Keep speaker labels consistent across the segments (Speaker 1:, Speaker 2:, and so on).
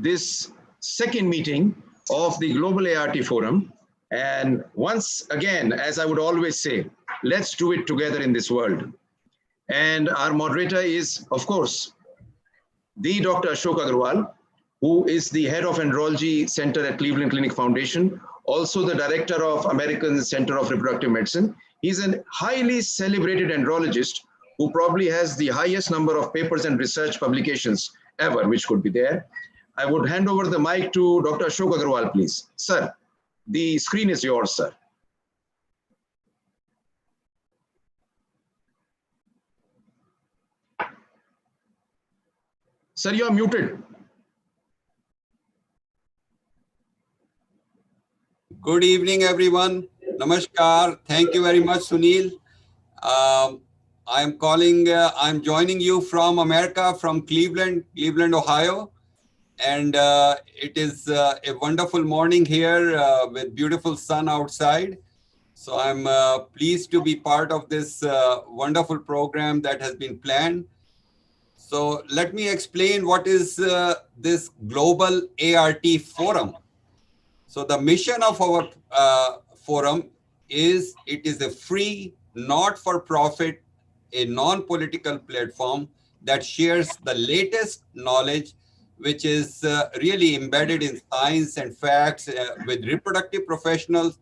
Speaker 1: this second meeting of the Global ART Forum. And once again, as I would always say, let's do it together in this world. And our moderator is, of course, the Dr. Ashok Agarwal, who is the head of Andrology Center at Cleveland Clinic Foundation, also the director of American Center of Reproductive Medicine. He's a highly celebrated andrologist who probably has the highest number of papers and research publications ever, which could be there. I would hand over the mic to Dr. Ashok Agarwal, please. Sir, the screen is yours, sir. Sir, you are muted.
Speaker 2: Good evening, everyone. Namaskar. Thank you very much, Sunil. I'm joining you from America, from Cleveland, Ohio. And it is a wonderful morning here with beautiful sun outside. So I'm pleased to be part of this wonderful program that has been planned. So let me explain what is this Global ART Forum. So the mission of our forum is, it is a free, not-for-profit, a non-political platform that shares the latest knowledge, which is really embedded in science and facts with reproductive professionals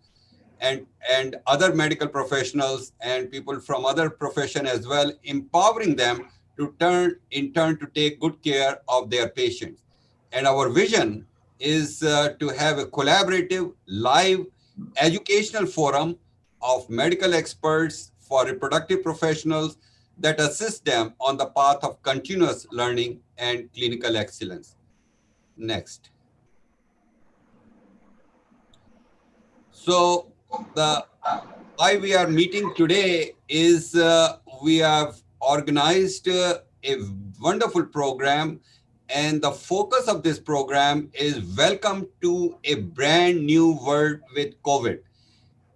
Speaker 2: and other medical professionals and people from other professions as well, empowering them to in turn to take good care of their patients. And our vision is to have a collaborative, live, educational forum of medical experts for reproductive professionals that assist them on the path of continuous learning and clinical excellence. Next. So why we are meeting today is we have organized a wonderful program, and the focus of this program is welcome to a brand new world with COVID.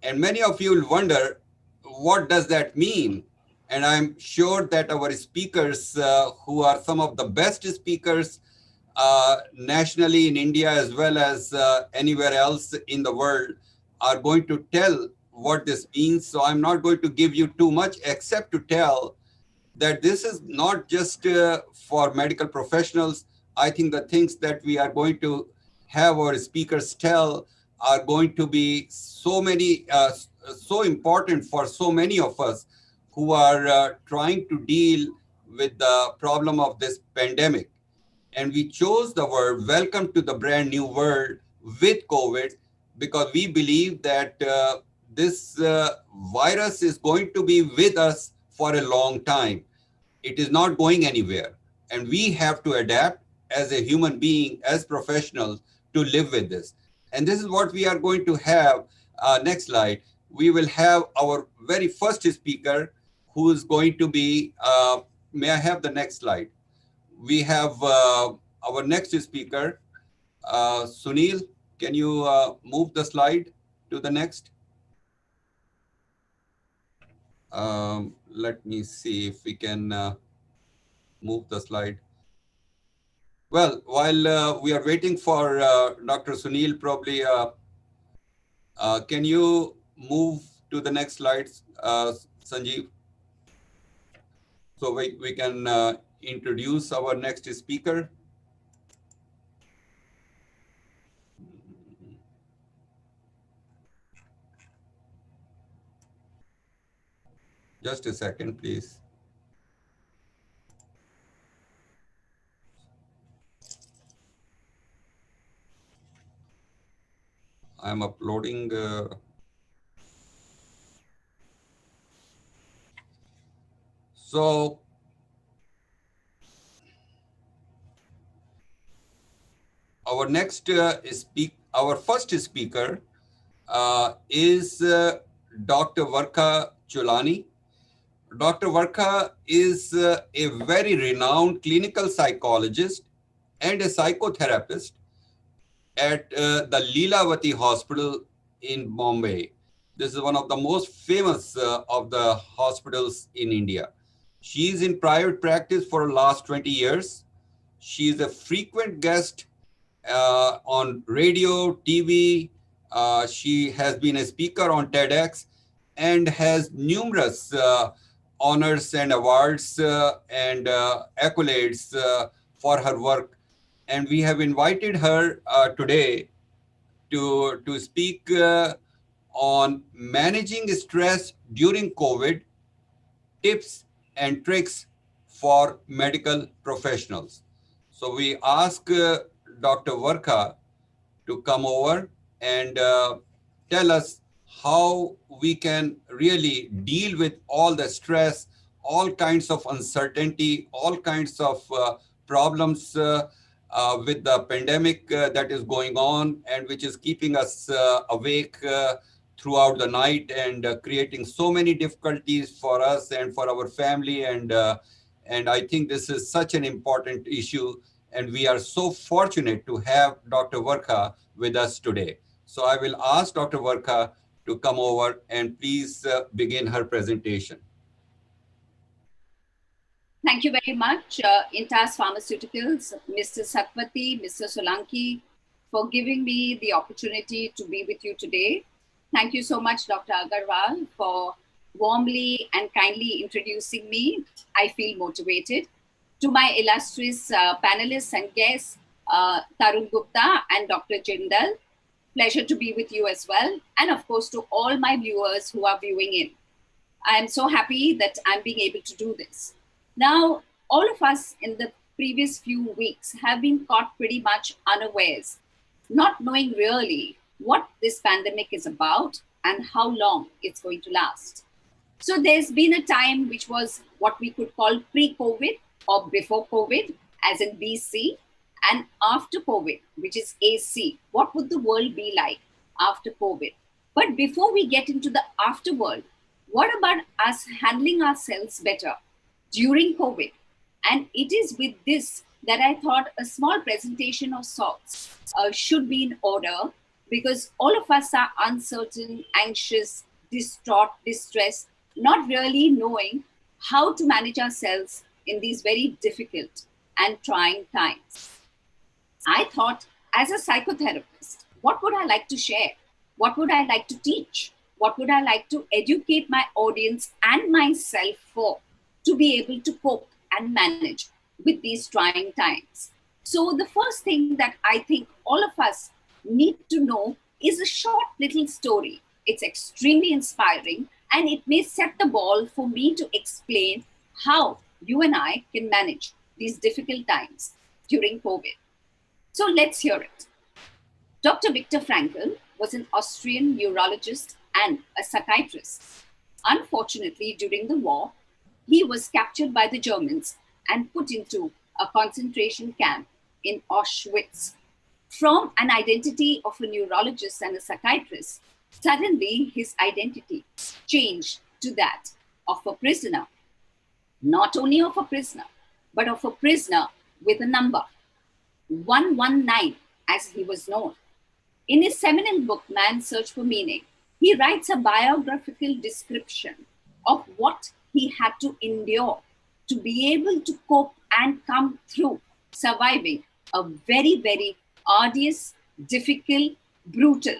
Speaker 2: And many of you will wonder, what does that mean? And I'm sure that our speakers, who are some of the best speakers nationally in India as well as anywhere else in the world, are going to tell what this means. So I'm not going to give you too much except to tell that this is not just for medical professionals. I think the things that we are going to have our speakers tell are going to be so important for so many of us who are trying to deal with the problem of this pandemic. And we chose the word welcome to the brand new world with COVID, because we believe that this virus is going to be with us for a long time. It is not going anywhere. And we have to adapt as a human being, as professionals, to live with this. And this is what we are going to have. Next slide. We will have our very first speaker, who is going to be, may I have the next slide? We have our next speaker, Sunil. Can you move the slide to the next? Let me see if we can move the slide. Well, while we are waiting for Dr. Sunil, probably, can you move to the next slides, Sanjeev? So we can introduce our next speaker. Just a second, please. I'm uploading. So our next our first speaker is Dr. Varkha Cholani. Dr. Varkha is a very renowned clinical psychologist and a psychotherapist at the Leelavati Hospital in Bombay. This is one of the most famous of the hospitals in India. She is in private practice for the last 20 years. She is a frequent guest on radio, TV. She has been a speaker on TEDx and has numerous honors and awards and accolades for her work. And we have invited her today to speak on managing stress during COVID, tips and tricks for medical professionals. So we ask Dr. Varkha to come over and tell us how we can really deal with all the stress, all kinds of uncertainty, all kinds of problems with the pandemic that is going on and which is keeping us awake throughout the night and creating so many difficulties for us and for our family. And I think this is such an important issue. And we are so fortunate to have Dr. Varkha with us today. So I will ask Dr. Varkha to come over and please begin her presentation.
Speaker 3: Thank you very much, Intas Pharmaceuticals, Mr. Satpathy, Mr. Solanki, for giving me the opportunity to be with you today. Thank you so much, Dr. Agarwal, for warmly and kindly introducing me. I feel motivated. To my illustrious panelists and guests, Tarun Gupta and Dr. Jindal, pleasure to be with you as well. And of course, to all my viewers who are viewing in. I am so happy that I'm being able to do this. Now, all of us in the previous few weeks have been caught pretty much unawares, not knowing really what this pandemic is about and how long it's going to last. So there's been a time which was what we could call pre-COVID or before COVID, as in BC, and after COVID, which is AC. What would the world be like after COVID? But before we get into the afterworld, what about us handling ourselves better during COVID? And it is with this that I thought a small presentation of sorts should be in order, because all of us are uncertain, anxious, distraught, distressed, not really knowing how to manage ourselves in these very difficult and trying times. I thought, as a psychotherapist, what would I like to share? What would I like to teach? What would I like to educate my audience and myself for to be able to cope and manage with these trying times? So the first thing that I think all of us need to know is a short little story. It's extremely inspiring, and it may set the ball for me to explain how you and I can manage these difficult times during COVID. So let's hear it. Dr. Viktor Frankl was an Austrian neurologist and a psychiatrist. Unfortunately, during the war, he was captured by the Germans and put into a concentration camp in Auschwitz. From an identity of a neurologist and a psychiatrist, suddenly his identity changed to that of a prisoner. Not only of a prisoner, but of a prisoner with a number, 119, as he was known. In his seminal book, Man's Search for Meaning, he writes a biographical description of what he had to endure to be able to cope and come through surviving a very, very arduous, difficult, brutal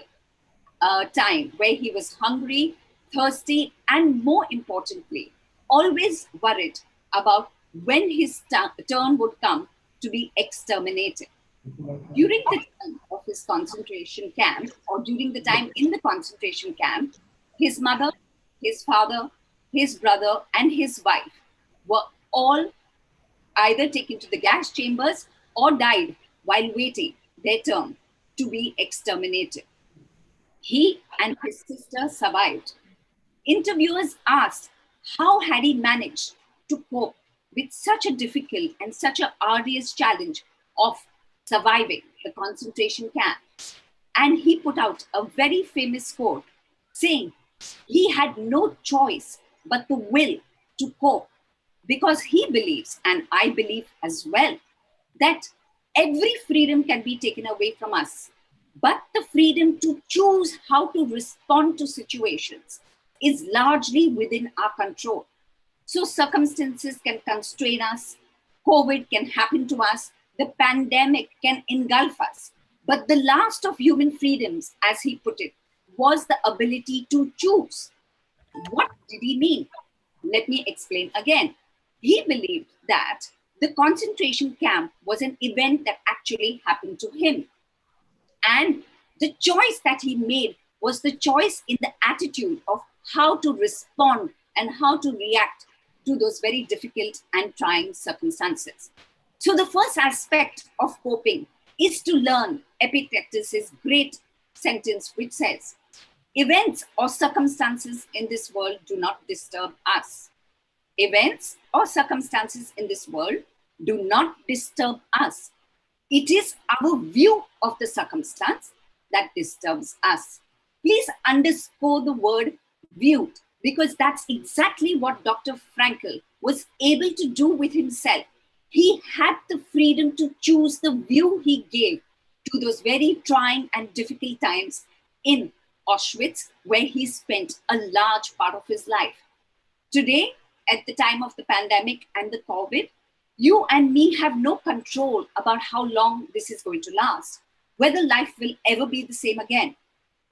Speaker 3: time where he was hungry, thirsty, and more importantly, always worried about when his turn would come to be exterminated. During the time of his concentration camp, or during the time in the concentration camp, his mother, his father, his brother, and his wife were all either taken to the gas chambers or died while waiting their turn to be exterminated. He and his sister survived. Interviewers asked how had he managed to cope with such a difficult and such an arduous challenge of surviving the concentration camp. And he put out a very famous quote saying he had no choice but the will to cope, because he believes, and I believe as well, that every freedom can be taken away from us, but the freedom to choose how to respond to situations is largely within our control. So circumstances can constrain us, COVID can happen to us, the pandemic can engulf us, But the last of human freedoms, as he put it, was the ability to choose. What did he mean? Let me explain again. He believed that the concentration camp was an event that actually happened to him. And the choice that he made was the choice in the attitude of how to respond and how to react to those very difficult and trying circumstances. So the first aspect of coping is to learn Epictetus's great sentence, which says, events or circumstances in this world do not disturb us. Events or circumstances in this world do not disturb us. It is our view of the circumstance that disturbs us. Please underscore the word viewed, because that's exactly what Dr. Frankl was able to do with himself. He had the freedom to choose the view he gave to those very trying and difficult times in Auschwitz, where he spent a large part of his life. Today, at the time of the pandemic and the COVID, you and me have no control about how long this is going to last, whether life will ever be the same again.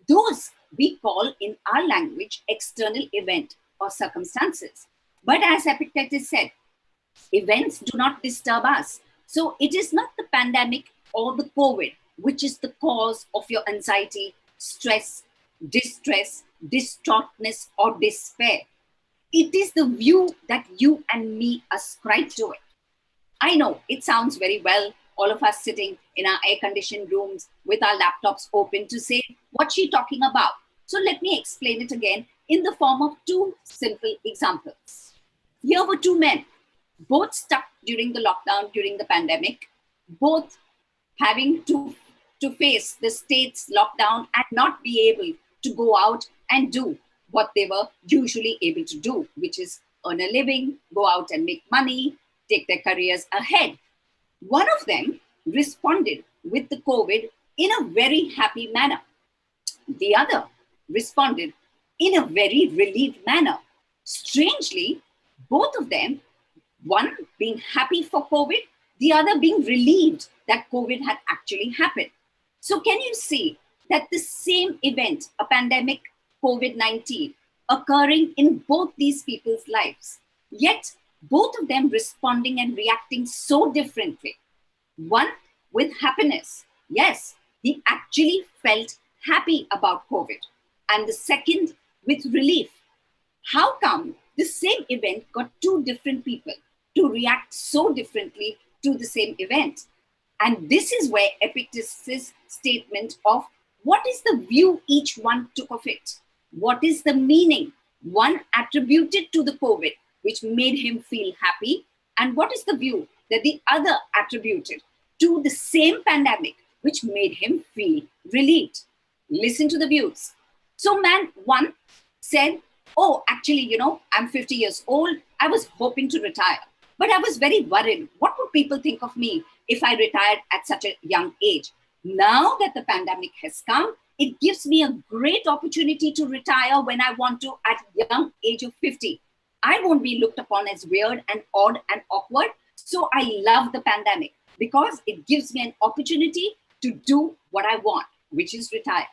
Speaker 3: Those we call in our language external event or circumstances. But as Epictetus said, events do not disturb us. So it is not the pandemic or the COVID which is the cause of your anxiety, stress, distress, distraughtness, or despair. It is the view that you and me ascribe to it. I know it sounds very well, all of us sitting in our air-conditioned rooms with our laptops open to say, what's she talking about? So let me explain it again in the form of two simple examples. Here were two men, both stuck during the lockdown, during the pandemic, both having to face the state's lockdown and not be able to go out and do what they were usually able to do, which is earn a living, go out and make money, take their careers ahead. One of them responded with the COVID in a very happy manner. The other responded in a very relieved manner. Strangely, both of them, one being happy for COVID, the other being relieved that COVID had actually happened. So can you see that the same event, a pandemic, COVID-19, occurring in both these people's lives, yet both of them responding and reacting so differently. One with happiness. Yes, he actually felt happy about COVID. And the second with relief. How come the same event got two different people to react so differently to the same event? And this is where Epictetus' statement of what is the view each one took of it? What is the meaning one attributed to the COVID, which made him feel happy? And what is the view that the other attributed to the same pandemic, which made him feel relieved? Listen to the views. So man one said, oh, actually, I'm 50 years old. I was hoping to retire, but I was very worried. What would people think of me if I retired at such a young age? Now that the pandemic has come, it gives me a great opportunity to retire when I want to at young age of 50. I won't be looked upon as weird and odd and awkward. So I love the pandemic because it gives me an opportunity to do what I want, which is retire.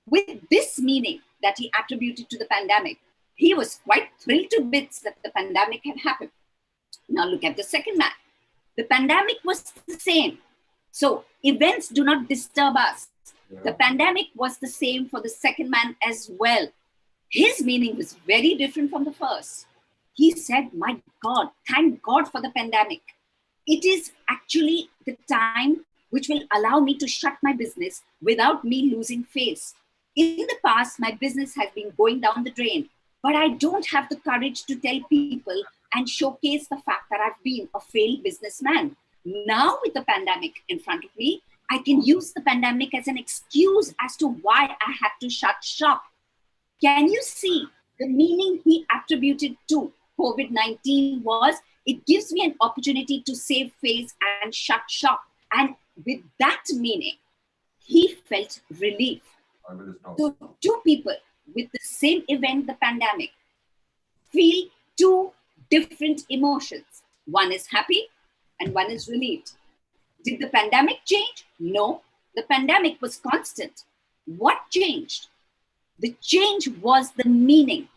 Speaker 3: With this meaning that he attributed to the pandemic, he was quite thrilled to bits that the pandemic had happened. Now look at the second man. The pandemic was the same. So events do not disturb us. Yeah. The pandemic was the same for the second man as well. His meaning was very different from the first. He said, my God, thank God for the pandemic. It is actually the time which will allow me to shut my business without me losing face. In the past, my business has been going down the drain, but I don't have the courage to tell people and showcase the fact that I've been a failed businessman. Now with the pandemic in front of me, I can use the pandemic as an excuse as to why I had to shut shop. Can you see the meaning he attributed to COVID-19 was, it gives me an opportunity to save face and shut shop. And with that meaning, he felt relief. So two people with the same event, the pandemic, feel two different emotions. One is happy and one is relieved. Did the pandemic change? No. The pandemic was constant. What changed? The change was the meaning.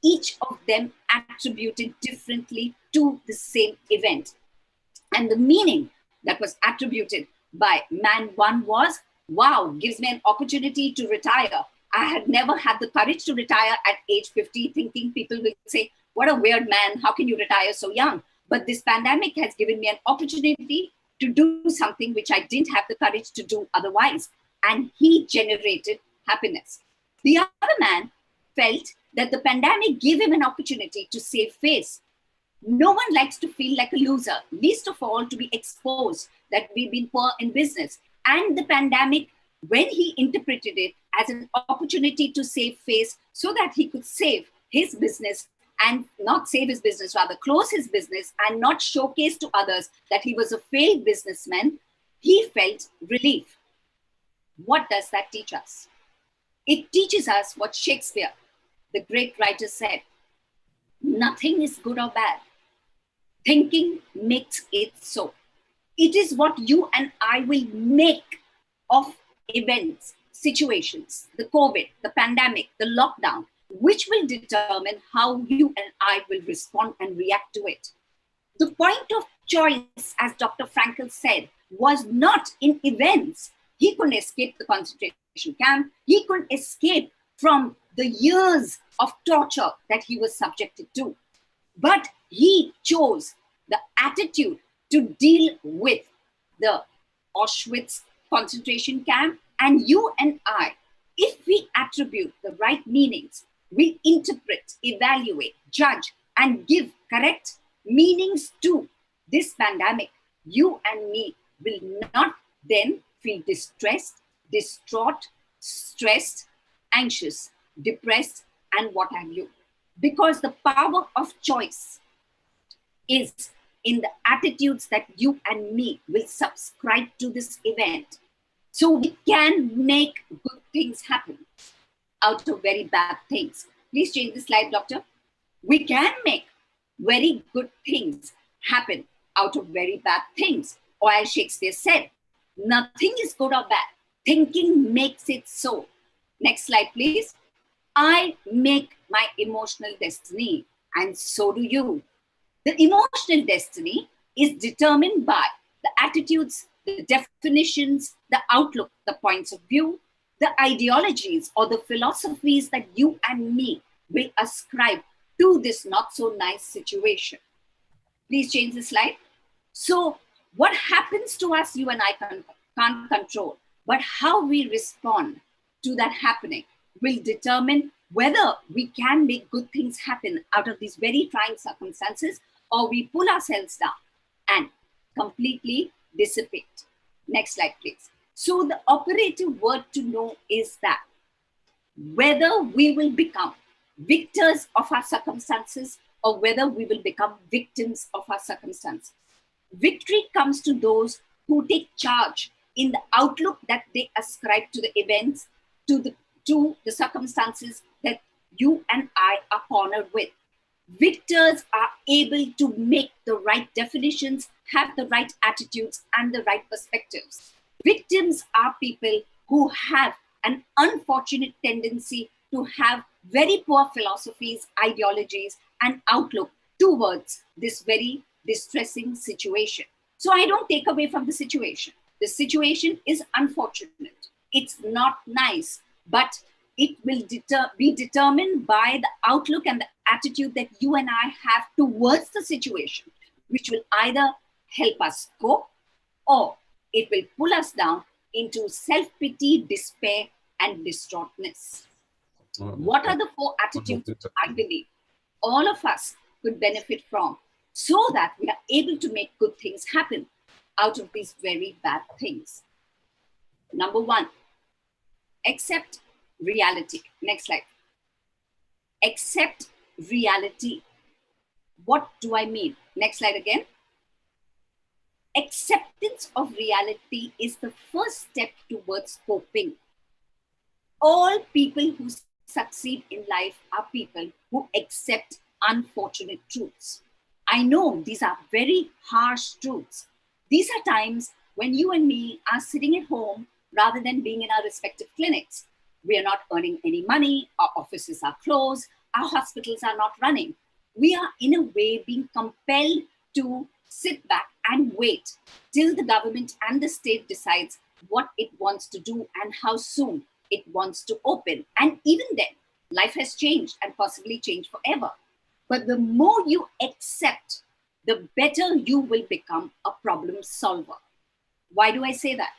Speaker 3: Each of them attributed differently to the same event. And the meaning that was attributed by man one was, wow, gives me an opportunity to retire. I had never had the courage to retire at age 50, thinking people will say, what a weird man, how can you retire so young? But this pandemic has given me an opportunity to do something which I didn't have the courage to do otherwise. And he generated happiness. The other man felt that the pandemic gave him an opportunity to save face. No one likes to feel like a loser, least of all to be exposed that we've been poor in business. And the pandemic, when he interpreted it as an opportunity to save face so that he could save his business and not save his business, rather close his business and not showcase to others that he was a failed businessman, he felt relief. What does that teach us? It teaches us what Shakespeare, the great writer, said. Nothing is good or bad. Thinking makes it so. It is what you and I will make of events, situations, the COVID, the pandemic, the lockdown, which will determine how you and I will respond and react to it. The point of choice, as Dr. Frankl said, was not in events. He couldn't escape the concentration camp. He couldn't escape from the years of torture that he was subjected to. But he chose the attitude to deal with the Auschwitz concentration camp. And you and I, if we attribute the right meanings, we interpret, evaluate, judge, and give correct meanings to this pandemic, you and me will not then feel distressed, distraught, stressed, anxious, depressed, and what have you. Because the power of choice is in the attitudes that you and me will subscribe to this event. So we can make good things happen out of very bad things. Please change the slide, Doctor. We can make very good things happen out of very bad things. Or as Shakespeare said, nothing is good or bad. Thinking makes it so. Next slide, please. I make my emotional destiny, and so do you. The emotional destiny is determined by the attitudes, the definitions, the outlook, the points of view, the ideologies or the philosophies that you and me will ascribe to this not so nice situation. Please change the slide. So what happens to us, you and I can't control, but how we respond to that happening will determine whether we can make good things happen out of these very trying circumstances, or we pull ourselves down and completely dissipate. Next slide, please. So the operative word to know is that whether we will become victors of our circumstances or whether we will become victims of our circumstances. Victory comes to those who take charge in the outlook that they ascribe to the events, to the circumstances that you and I are cornered with. Victors are able to make the right definitions, have the right attitudes and the right perspectives. Victims are people who have an unfortunate tendency to have very poor philosophies, ideologies, and outlook towards this very distressing situation. So I don't take away from the situation. The situation is unfortunate. It's not nice, but it will be determined by the outlook and the attitude that you and I have towards the situation, which will either help us cope or it will pull us down into self-pity, despair, and distraughtness. What are the 4 attitudes I believe all of us could benefit from so that we are able to make good things happen out of these very bad things? Number 1, accept reality. Next slide. Accept reality. What do I mean? Next slide again. Acceptance of reality is the first step towards coping. All people who succeed in life are people who accept unfortunate truths. I know these are very harsh truths. These are times when you and me are sitting at home, rather than being in our respective clinics. We are not earning any money, our offices are closed, our hospitals are not running. We are in a way being compelled to sit back and wait till the government and the state decides what it wants to do and how soon it wants to open. And even then, life has changed and possibly changed forever. But the more you accept, the better you will become a problem solver. Why do I say that?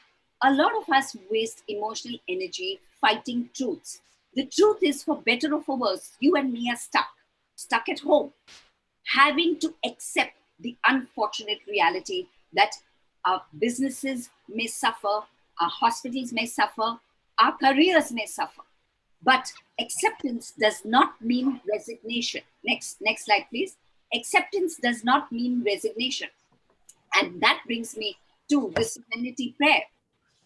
Speaker 3: A lot of us waste emotional energy fighting truths. The truth is, for better or for worse, you and me are stuck at home, having to accept the unfortunate reality that our businesses may suffer, our hospitals may suffer, our careers may suffer. But acceptance does not mean resignation. Next slide, please. Acceptance does not mean resignation. And that brings me to the serenity prayer.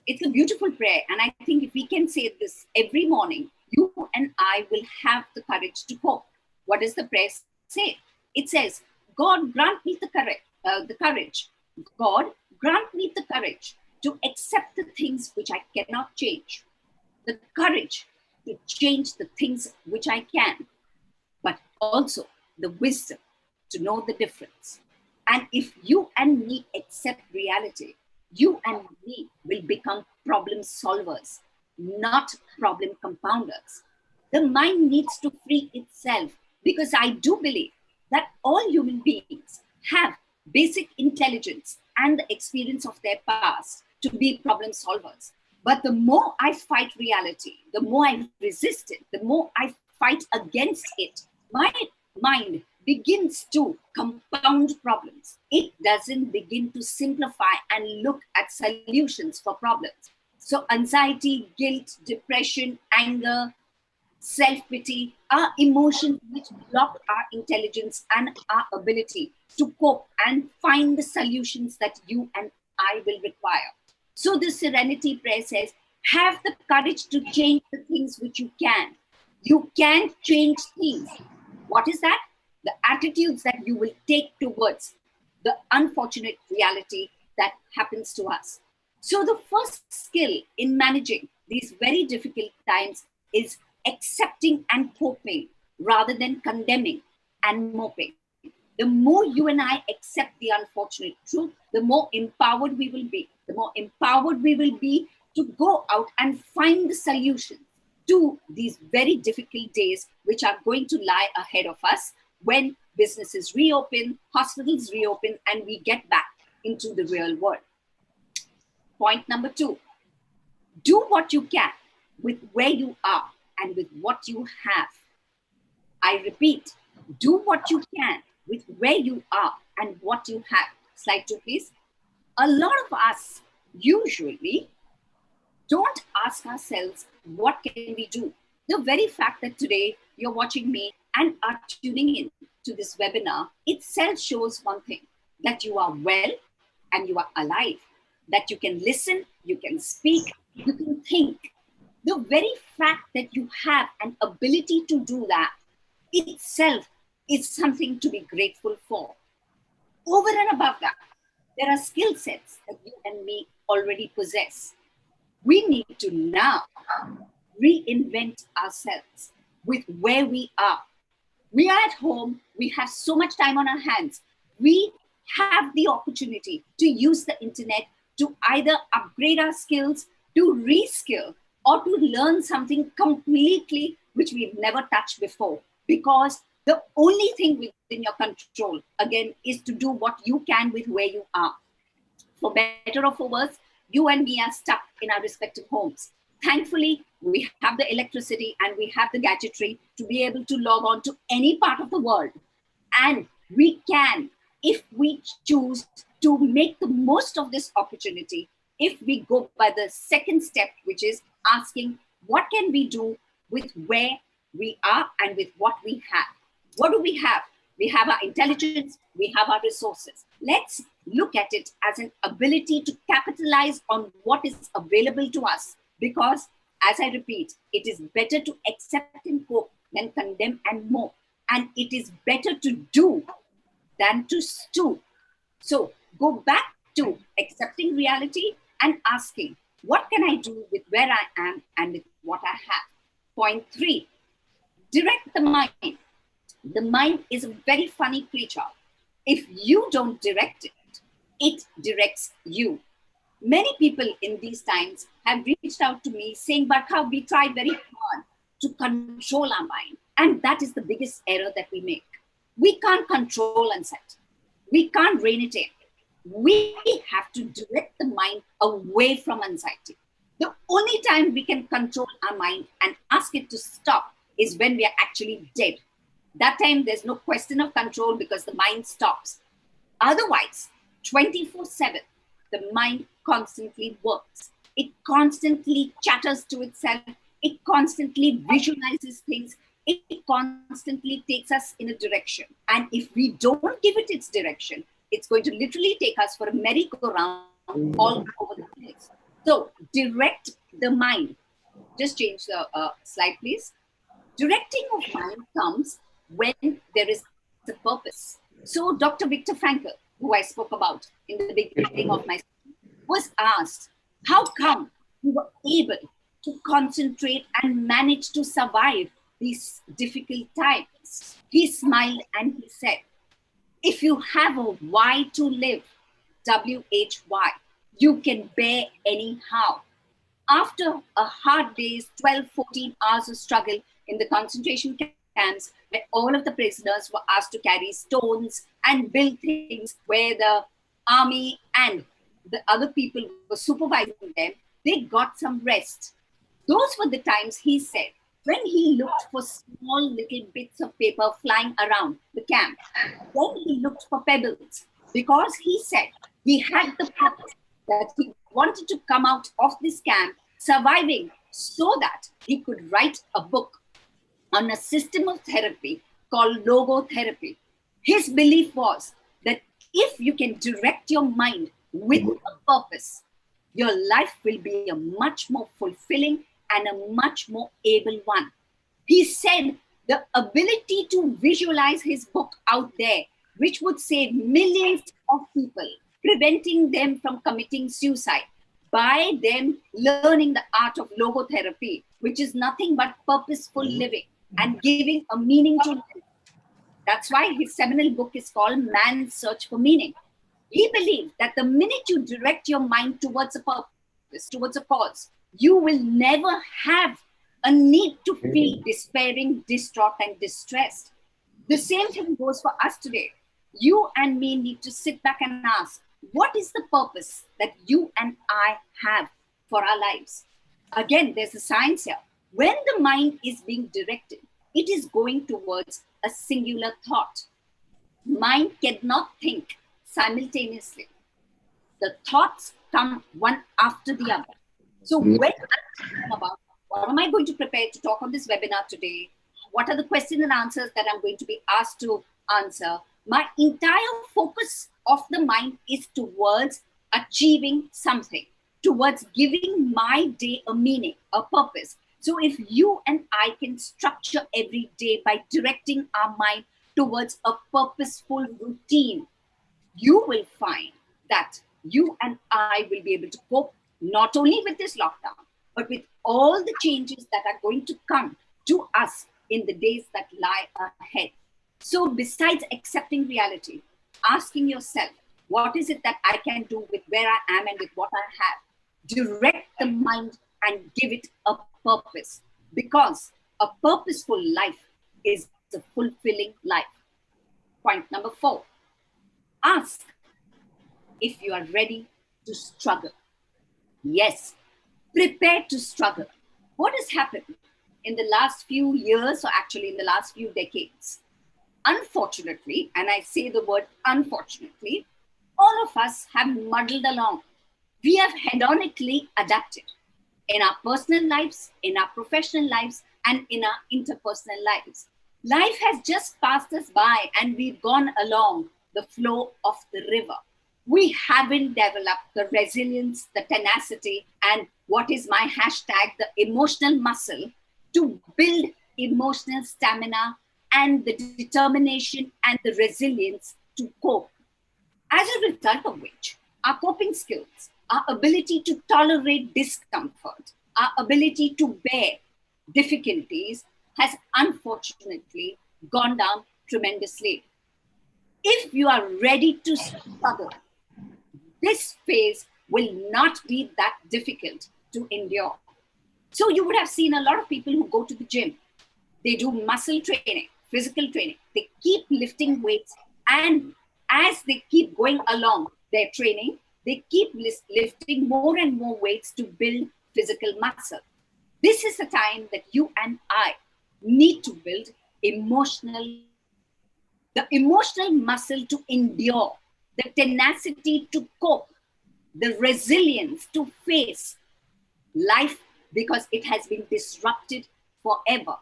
Speaker 3: It's a beautiful prayer. And I think if we can say this every morning, you and I will have the courage to cope. What does the prayer say? It says, God grant me the courage. God grant me the courage to accept the things which I cannot change. The courage to change the things which I can, but also the wisdom to know the difference. And if you and me accept reality, you and me will become problem solvers, not problem compounders. The mind needs to free itself, because I do believe that all human beings have basic intelligence and the experience of their past to be problem solvers. But the more I fight reality, the more I resist it, the more I fight against it, my mind begins to compound problems. It doesn't begin to simplify and look at solutions for problems. So anxiety, guilt, depression, anger, self-pity are emotions which block our intelligence and our ability to cope and find the solutions that you and I will require. So the serenity prayer says, have the courage to change the things which you can. You can change things. What is that? The attitudes that you will take towards the unfortunate reality that happens to us. So the first skill in managing these very difficult times is accepting and coping rather than condemning and moping. The more you and I accept the unfortunate truth, the more empowered we will be. The more empowered we will be to go out and find the solution to these very difficult days which are going to lie ahead of us when businesses reopen, hospitals reopen, and we get back into the real world. Point number 2, do what you can with where you are and with what you have. I repeat, do what you can with where you are and what you have. Slide 2, please. A lot of us usually don't ask ourselves, what can we do? The very fact that today you're watching me and are tuning in to this webinar itself shows one thing, that you are well and you are alive, that you can listen, you can speak, you can think. The very fact that you have an ability to do that itself is something to be grateful for. Over and above that, there are skill sets that you and me already possess. We need to now reinvent ourselves with where we are. We are at home. We have so much time on our hands. We have the opportunity to use the internet to either upgrade our skills, to reskill, or to learn something completely which we've never touched before. Because the only thing within your control, again, is to do what you can with where you are. For better or for worse, you and me are stuck in our respective homes. Thankfully, we have the electricity and we have the gadgetry to be able to log on to any part of the world. And we can, if we choose to make the most of this opportunity, if we go by the second step, which is asking, what can we do with where we are and with what we have? What do we have? We have our intelligence, we have our resources. Let's look at it as an ability to capitalize on what is available to us. Because, as I repeat, it is better to accept and cope than condemn and mope. And it is better to do than to stew. So go back to accepting reality and asking, What can I do with where I am and with what I have? Point 3, direct the mind. The mind is a very funny creature. If you don't direct it, it directs you. Many people in these times have reached out to me saying, Barkha, we try very hard to control our mind. And that is the biggest error that we make. We can't control anxiety. We can't rein it in. We have to direct the mind away from anxiety. The only time we can control our mind and ask it to stop is when we are actually dead. That time, there's no question of control because the mind stops. Otherwise, 24/7, the mind constantly works. It constantly chatters to itself. It constantly visualizes things. It constantly takes us in a direction. And if we don't give it its direction, it's going to literally take us for a merry-go-round all over the place. So direct the mind. Just change the slide, please. Directing of mind comes when there is a purpose. So Dr. Viktor Frankl, who I spoke about in the beginning of my speech, was asked, how come you were able to concentrate and manage to survive these difficult times? He smiled and he said, if you have a why to live, W-H-Y, you can bear anyhow. After a hard day's 12, 14 hours of struggle in the concentration camps, where all of the prisoners were asked to carry stones and build things, where the army and the other people were supervising them, they got some rest. Those were the times, he said, when he looked for small little bits of paper flying around the camp. Then he looked for pebbles, because he said he had the purpose that he wanted to come out of this camp surviving so that he could write a book on a system of therapy called logotherapy. His belief was that if you can direct your mind with a purpose, your life will be a much more fulfilling and a much more able one. He said the ability to visualize his book out there, which would save millions of people, preventing them from committing suicide by them learning the art of logotherapy, which is nothing but purposeful living and giving a meaning to life. That's why his seminal book is called Man's Search for Meaning. He believed that the minute you direct your mind towards a purpose, towards a cause, you will never have a need to feel despairing, distraught, and distressed. The same thing goes for us today. You and me need to sit back and ask, what is the purpose that you and I have for our lives? Again, there's a science here. When the mind is being directed, it is going towards a singular thought. Mind cannot think simultaneously. The thoughts come one after the other. So when I'm thinking about what am I going to prepare to talk on this webinar today, what are the questions and answers that I'm going to be asked to answer, my entire focus of the mind is towards achieving something, towards giving my day a meaning, a purpose. So if you and I can structure every day by directing our mind towards a purposeful routine, you will find that you and I will be able to cope not only with this lockdown, but with all the changes that are going to come to us in the days that lie ahead. So besides accepting reality, asking yourself, what is it that I can do with where I am and with what I have? Direct the mind and give it a purpose, because a purposeful life is a fulfilling life. Point number 4, ask if you are ready to struggle. Yes, prepare to struggle. What has happened in the last few years, or actually in the last few decades? Unfortunately, and I say the word unfortunately, all of us have muddled along. We have hedonically adapted in our personal lives, in our professional lives, and in our interpersonal lives. Life has just passed us by and we've gone along the flow of the river. We haven't developed the resilience, the tenacity, and what is my hashtag, the emotional muscle, to build emotional stamina and the determination and the resilience to cope. As a result of which, our coping skills, our ability to tolerate discomfort, our ability to bear difficulties has unfortunately gone down tremendously. If you are ready to struggle, this phase will not be that difficult to endure. So you would have seen a lot of people who go to the gym. They do muscle training, physical training. They keep lifting weights. And as they keep going along their training, they keep lifting more and more weights to build physical muscle. This is the time that you and I need to build the emotional muscle to endure, the tenacity to cope, the resilience to face life because it has been disrupted forever.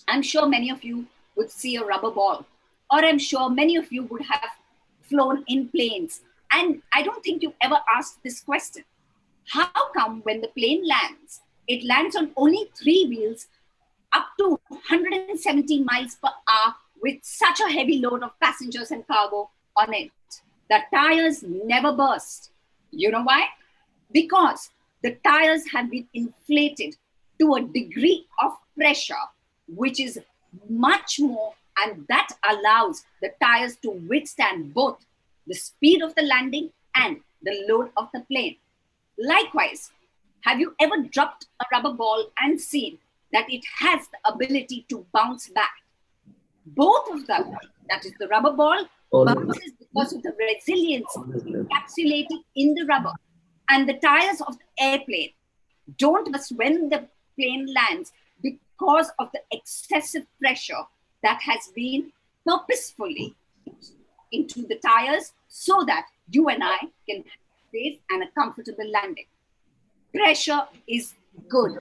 Speaker 3: I'm sure many of you would see a rubber ball, or I'm sure many of you would have flown in planes. And I don't think you've ever asked this question. How come when the plane lands, it lands on only 3 wheels up to 170 miles per hour with such a heavy load of passengers and cargo on it? The tires never burst. You know why? Because the tires have been inflated to a degree of pressure which is much more, and that allows the tires to withstand both the speed of the landing and the load of the plane. Likewise, have you ever dropped a rubber ball and seen that it has the ability to bounce back? Both of them, that is the rubber ball, bounces because of the resilience encapsulated in the rubber. And the tires of the airplane don't burst when the plane lands because of the excessive pressure that has been purposefully into the tires so that you and I can have a safe and a comfortable landing. Pressure is good.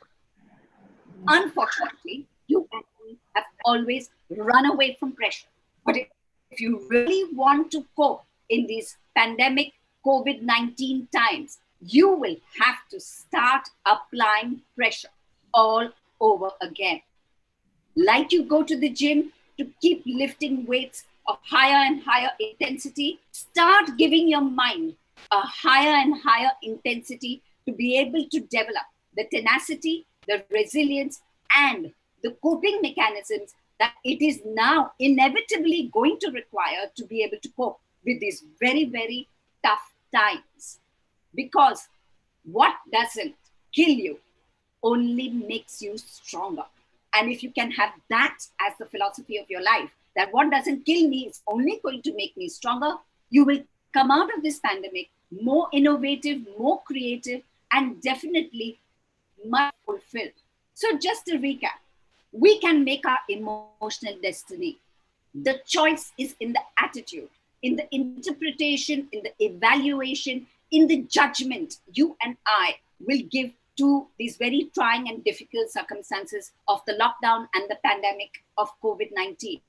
Speaker 3: Unfortunately, you and I have always run away from pressure. But if you really want to cope in these pandemic COVID-19 times, you will have to start applying pressure all over again. Like you go to the gym to keep lifting weights of higher and higher intensity, start giving your mind a higher and higher intensity to be able to develop the tenacity, the resilience, and the coping mechanisms that it is now inevitably going to require to be able to cope with these very, very tough times. Because what doesn't kill you only makes you stronger. And if you can have that as the philosophy of your life, that what doesn't kill me is only going to make me stronger, you will come out of this pandemic more innovative, more creative, and definitely much fulfilled. So just to recap, we can make our emotional destiny. The choice is in the attitude, in the interpretation, in the evaluation, in the judgment you and I will give to these very trying and difficult circumstances of the lockdown and the pandemic of COVID-19.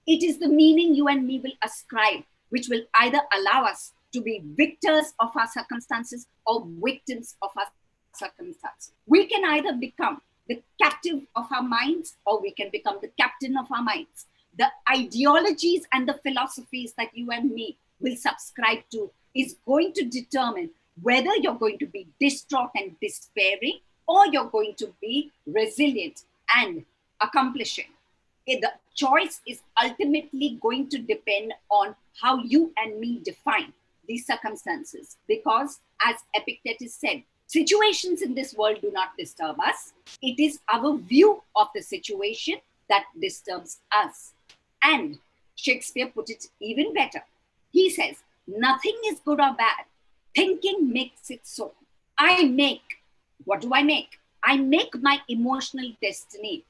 Speaker 3: It is the meaning you and me will ascribe, which will either allow us to be victors of our circumstances or victims of our circumstances. We can either become the captive of our minds or we can become the captain of our minds. The ideologies and the philosophies that you and me will subscribe to is going to determine whether you're going to be distraught and despairing or you're going to be resilient and accomplishing. The choice is ultimately going to depend on how you and me define these circumstances. Because as Epictetus said, situations in this world do not disturb us. It is our view of the situation that disturbs us. And Shakespeare put it even better. He says, nothing is good or bad. Thinking makes it so. What do I make? I make my emotional destiny.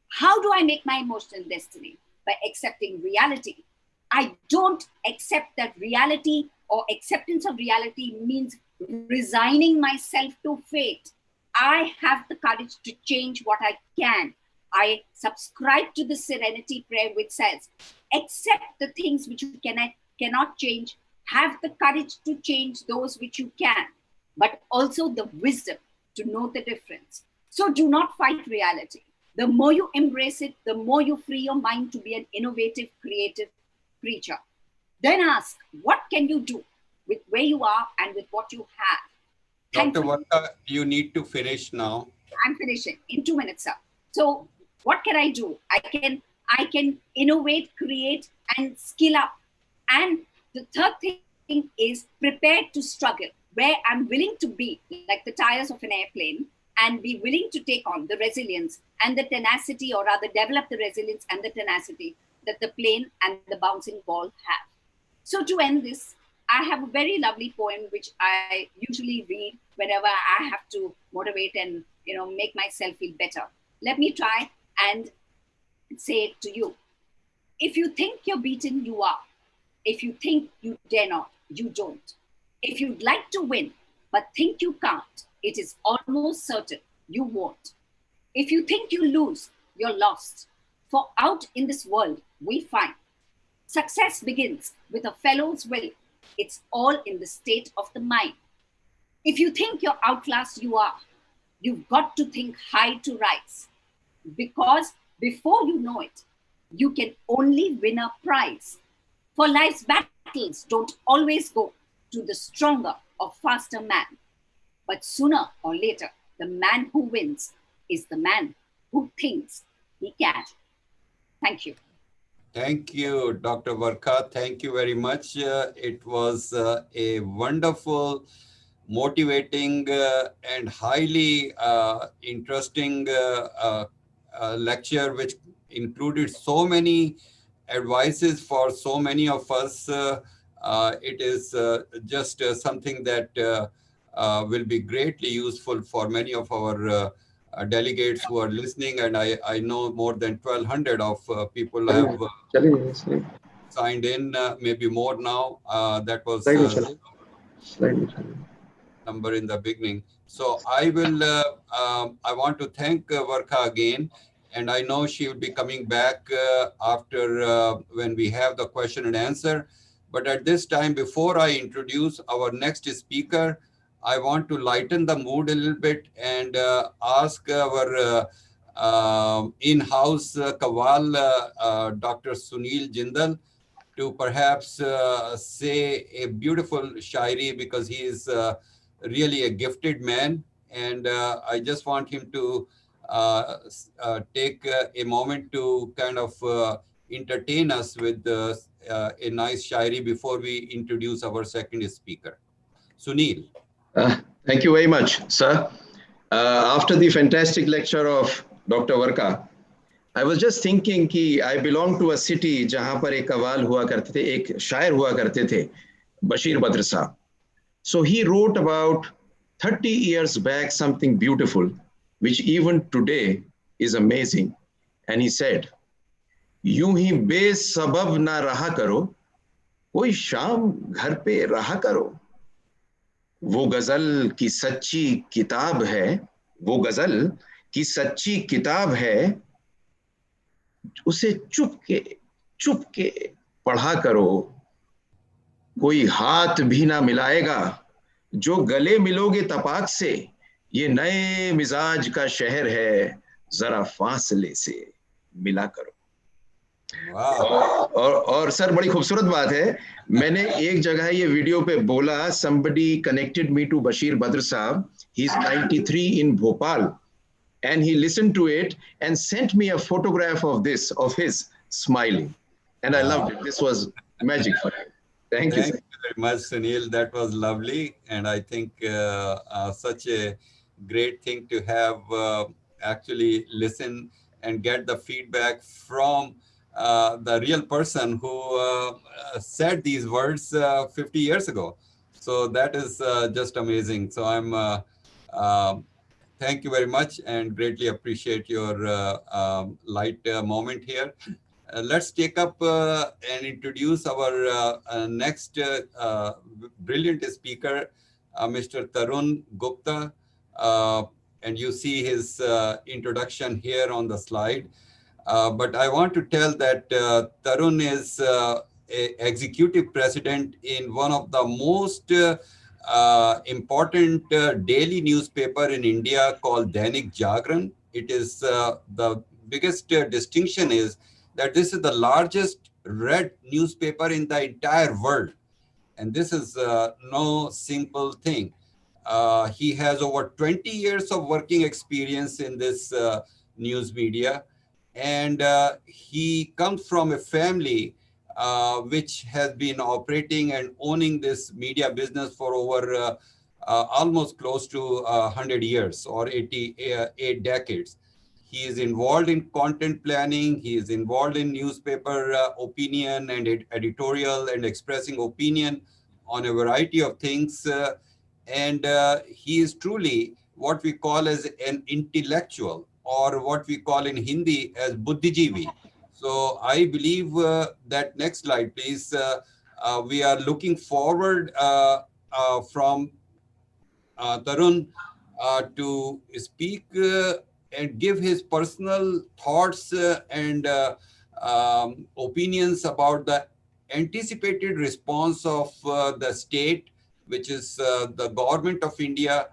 Speaker 3: How do I make my emotional destiny? By accepting reality. I don't accept that reality or acceptance of reality means resigning myself to fate. I have the courage to change what I can. I subscribe to the serenity prayer which says, accept the things which you cannot change. Have the courage to change those which you can, but also the wisdom to know the difference. So do not fight reality. The more you embrace it, the more you free your mind to be an innovative, creative creature. Then ask, what can you do with where you are and with what you have?
Speaker 2: Dr. Varka, you need to finish now.
Speaker 3: I'm finishing in 2 minutes, sir. So what can I do? I can innovate, create, and skill up. And the third thing is prepared to struggle, where I'm willing to be like the tires of an airplane and be willing to take on the resilience and the tenacity, or rather develop the resilience and the tenacity that the plane and the bouncing ball have. So to end this, I have a very lovely poem which I usually read whenever I have to motivate and make myself feel better. Let me try and say it to you. If you think you're beaten, you are. If you think you dare not, you don't. If you'd like to win, but think you can't, it is almost certain you won't. If you think you lose, you're lost. For out in this world, we find success begins with a fellow's will. It's all in the state of the mind. If you think you're outclassed, you are. You've got to think high to rise. Because before you know it, you can only win a prize. For life's battles don't always go to the stronger or faster man. But sooner or later, the man who wins is the man who thinks he can. Thank you.
Speaker 2: Thank you, Dr. Varka. Thank you very much. It was a wonderful, motivating, and highly interesting lecture, which included so many advices for so many of us. It is just something that will be greatly useful for many of our delegates who are listening, and I know more than 1,200 of people have signed in, maybe more now. That was number in the beginning. So I will. I want to thank Varka again, and I know she will be coming back after when we have the question and answer. But at this time, before I introduce our next speaker, I want to lighten the mood a little bit and ask our in-house Kawal, Dr. Sunil Jindal, to perhaps say a beautiful shairi, because he is really a gifted man. And I just want him to take a moment to kind of entertain us with a nice shairi before we introduce our second speaker. Sunil.
Speaker 1: Thank you very much, sir. After the fantastic lecture of Dr. Varka, I was just thinking कि I belong to a city जहाँ पर एक कवाल हुआ करते थे, एक शायर हुआ करते थे, बशीर बद्र साहब. So he wrote about 30 years back something beautiful, which even today is amazing. And he said, यूं ही बेसबब ना रहा करो, कोई शाम घर पे रहा करो. वो गजल की सच्ची किताब है, वो गजल की सच्ची किताब है, उसे चुप के पढ़ा करो. कोई हाथ भी ना मिलाएगा, जो गले मिलोगे तपाक से. ये नए मिजाज का शहर है, जरा फासले से मिला करो. और सर बड़ी खूबसूरत बात है, मैंने एक जगह ये वीडियो पे बोला, somebody connected me to Bashir Badr Saab. He's 93 in Bhopal, and he listened to it and sent me a photograph of his smiling, and I loved it. This was magic for him. Thank you
Speaker 2: very much, Sunil. That was lovely, and I think such a great thing to have actually listen and get the feedback from the real person who said these words 50 years ago. So that is just amazing. So I'm thank you very much and greatly appreciate your light moment here. Let's take up and introduce our next brilliant speaker, Mr. Tarun Gupta. And you see his introduction here on the slide. But I want to tell that Tarun is a executive president in one of the most important daily newspaper in India called Dainik Jagran. It is the biggest distinction is that this is the largest read newspaper in the entire world. And this is no simple thing. He has over 20 years of working experience in this news media. And he comes from a family which has been operating and owning this media business for over almost close to 100 years or 88 decades. He is involved in content planning. He is involved in newspaper opinion and editorial and expressing opinion on a variety of things. And he is truly what we call as an intellectual, or what we call in Hindi as Buddhijeevi. So I believe that next slide, please. We are looking forward from Tarun to speak and give his personal thoughts and opinions about the anticipated response of the state, which is the government of India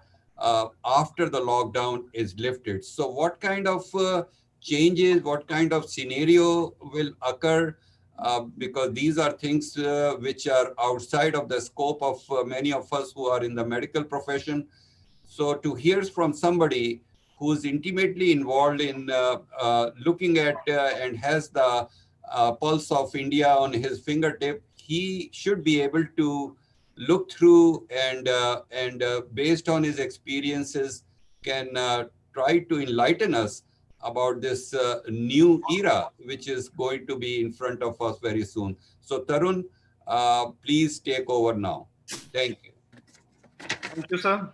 Speaker 2: after the lockdown is lifted. So what kind of changes, what kind of scenario will occur? Because these are things which are outside of the scope of many of us who are in the medical profession. So to hear from somebody who's intimately involved in looking at and has the pulse of India on his fingertip, he should be able to look through and based on his experiences can try to enlighten us about this new era, which is going to be in front of us very soon. So Tarun, please take over now. Thank you.
Speaker 4: Thank you, sir.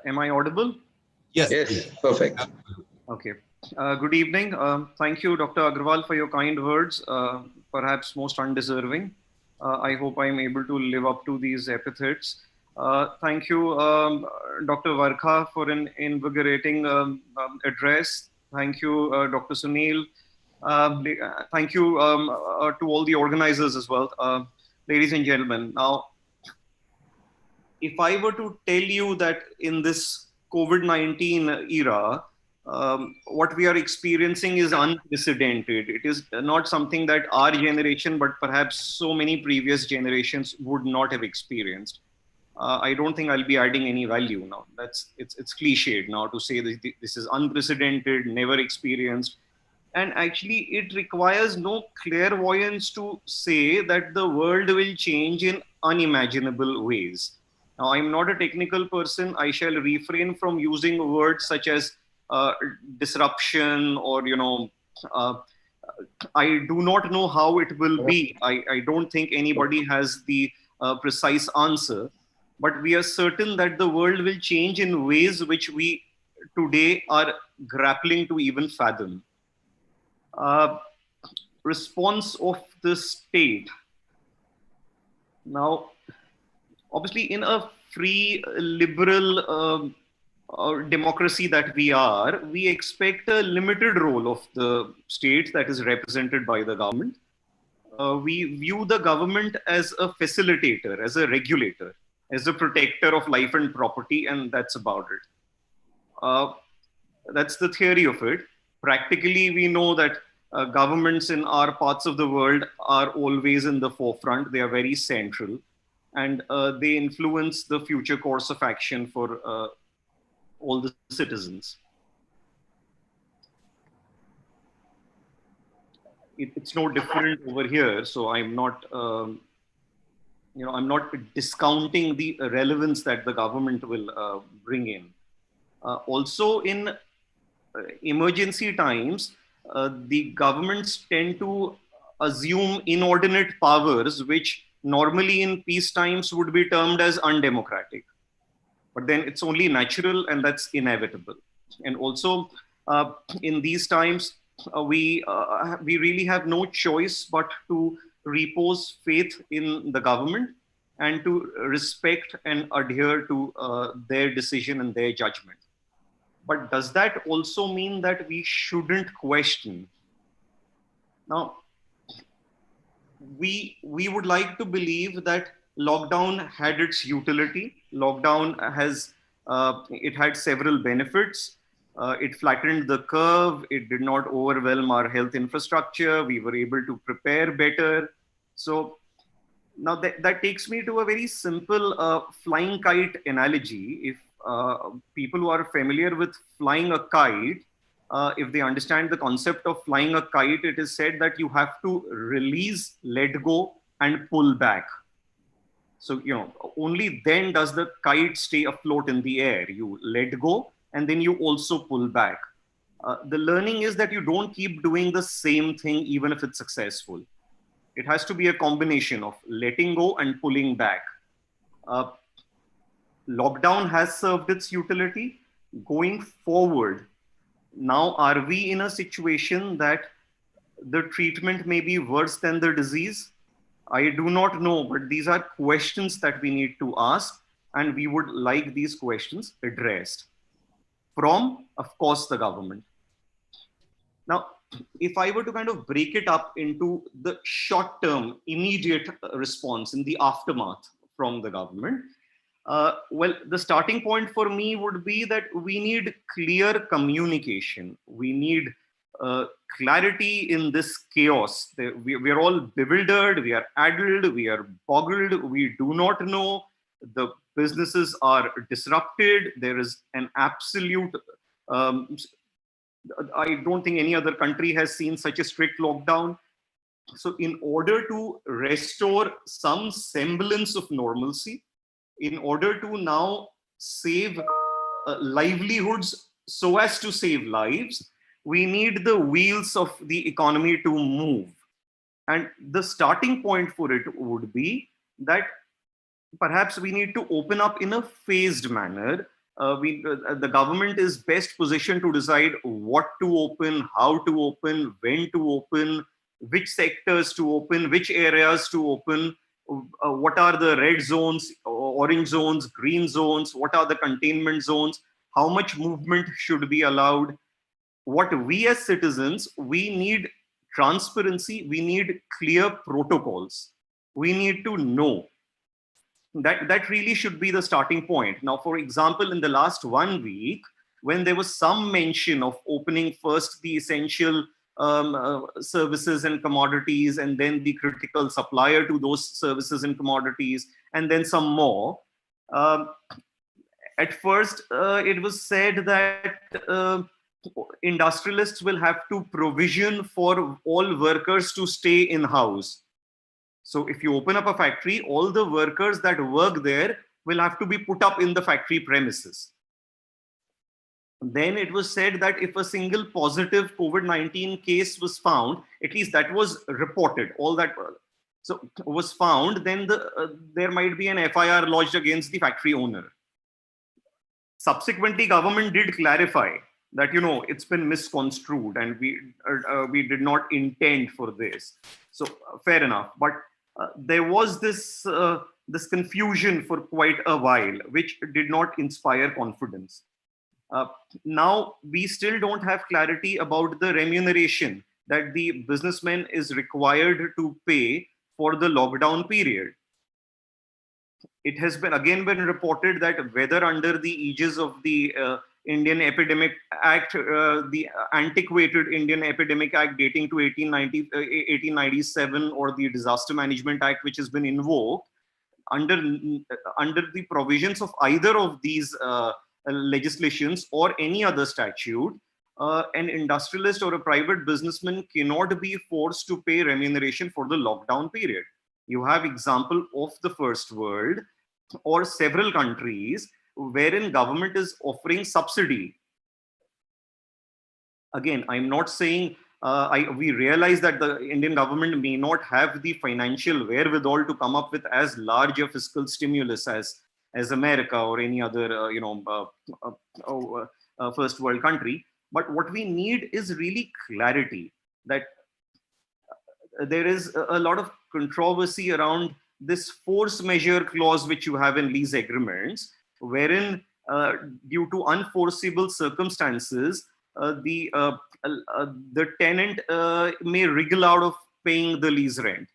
Speaker 4: Am I audible?
Speaker 2: Yes,
Speaker 1: Yes,
Speaker 2: please.
Speaker 1: perfect.
Speaker 4: Okay. Good evening. Thank you, Dr. Agarwal, for your kind words, perhaps most undeserving. I hope I'm able to live up to these epithets. Thank you, Dr. Varkha, for an invigorating address. Thank you, Dr. Sunil. Thank you to all the organizers as well. Ladies and gentlemen, now, if I were to tell you that in this COVID-19 era, what we are experiencing is unprecedented. It is not something that our generation, but perhaps so many previous generations would not have experienced. I don't think I'll be adding any value now. It's cliched now to say that this is unprecedented, never experienced. And actually, it requires no clairvoyance to say that the world will change in unimaginable ways. Now, I'm not a technical person. I shall refrain from using words such as disruption or, uh, I do not know how it will be. I don't think anybody has the precise answer. But we are certain that the world will change in ways which we today are grappling to even fathom. Response of the state. Now, obviously, in a free, liberal democracy that we are, we expect a limited role of the state that is represented by the government. We view the government as a facilitator, as a regulator, as a protector of life and property, and that's about it. That's the theory of it. Practically, we know that governments in our parts of the world are always in the forefront. They are very central, and they influence the future course of action for all the citizens. It's no different over here. So I'm not, I'm not discounting the relevance that the government will bring in. Also, in emergency times, the governments tend to assume inordinate powers, which normally in peace times would be termed as undemocratic. But then it's only natural, and that's inevitable. And also, in these times, we really have no choice but to repose faith in the government and to respect and adhere to their decision and their judgment. But does that also mean that we shouldn't question? Now, we would like to believe that lockdown had its utility. Lockdown has, it had several benefits. It flattened the curve. It did not overwhelm our health infrastructure. We were able to prepare better. So Now that takes me to a very simple flying kite analogy. If people who are familiar with flying a kite, if they understand the concept of flying a kite, it is said that you have to release, let go, and pull back. So, only then does the kite stay afloat in the air. You let go and then you also pull back. The learning is that you don't keep doing the same thing even if it's successful. It has to be a combination of letting go and pulling back. Uh, Lockdown has served its utility. Going forward, now are we in a situation that the treatment may be worse than the disease? I do not know, but these are questions that we need to ask, and we would like these questions addressed from, of course, the government. Now, if I were to kind of break it up into the short term, immediate response in the aftermath from the government, well, the starting point for me would be that we need clear communication. We need clarity in this chaos. We are all bewildered, we are addled, we are boggled, we do not know. The businesses are disrupted. There is an absolute I don't think any other country has seen such a strict lockdown. So in order to restore some semblance of normalcy, in order to now save livelihoods so as to save lives, we need the wheels of the economy to move. And the starting point for it would be that perhaps we need to open up in a phased manner. The government is best positioned to decide what to open, how to open, when to open, which sectors to open, which areas to open, what are the red zones, orange zones, green zones, what are the containment zones, how much movement should be allowed. What we as citizens, we need transparency, we need clear protocols. We need to know. That really should be the starting point. Now, for example, in the last 1 week, when there was some mention of opening first the essential services and commodities, and then the critical supplier to those services and commodities, and then some more. At first, it was said that industrialists will have to provision for all workers to stay in-house. So if you open up a factory, all the workers that work there will have to be put up in the factory premises. Then it was said that if a single positive COVID-19 case was found, at least that was reported, all that was found, then there might be an FIR lodged against the factory owner. Subsequently, government did clarify that, it's been misconstrued and we did not intend for this. So fair enough. But there was this confusion for quite a while, which did not inspire confidence. Now, we still don't have clarity about the remuneration that the businessman is required to pay for the lockdown period. It has been reported that whether under the aegis of the Indian Epidemic Act, the antiquated Indian Epidemic Act dating to 1897, or the Disaster Management Act, which has been invoked, under the provisions of either of these legislations or any other statute, an industrialist or a private businessman cannot be forced to pay remuneration for the lockdown period. You have example of the first world or several countries wherein government is offering subsidy. Again, I'm not saying, we realize that the Indian government may not have the financial wherewithal to come up with as large a fiscal stimulus as America or any other first world country. But what we need is really clarity, that there is a lot of controversy around this force majeure clause which you have in lease agreements, wherein due to unforeseeable circumstances, the tenant may wriggle out of paying the lease rent.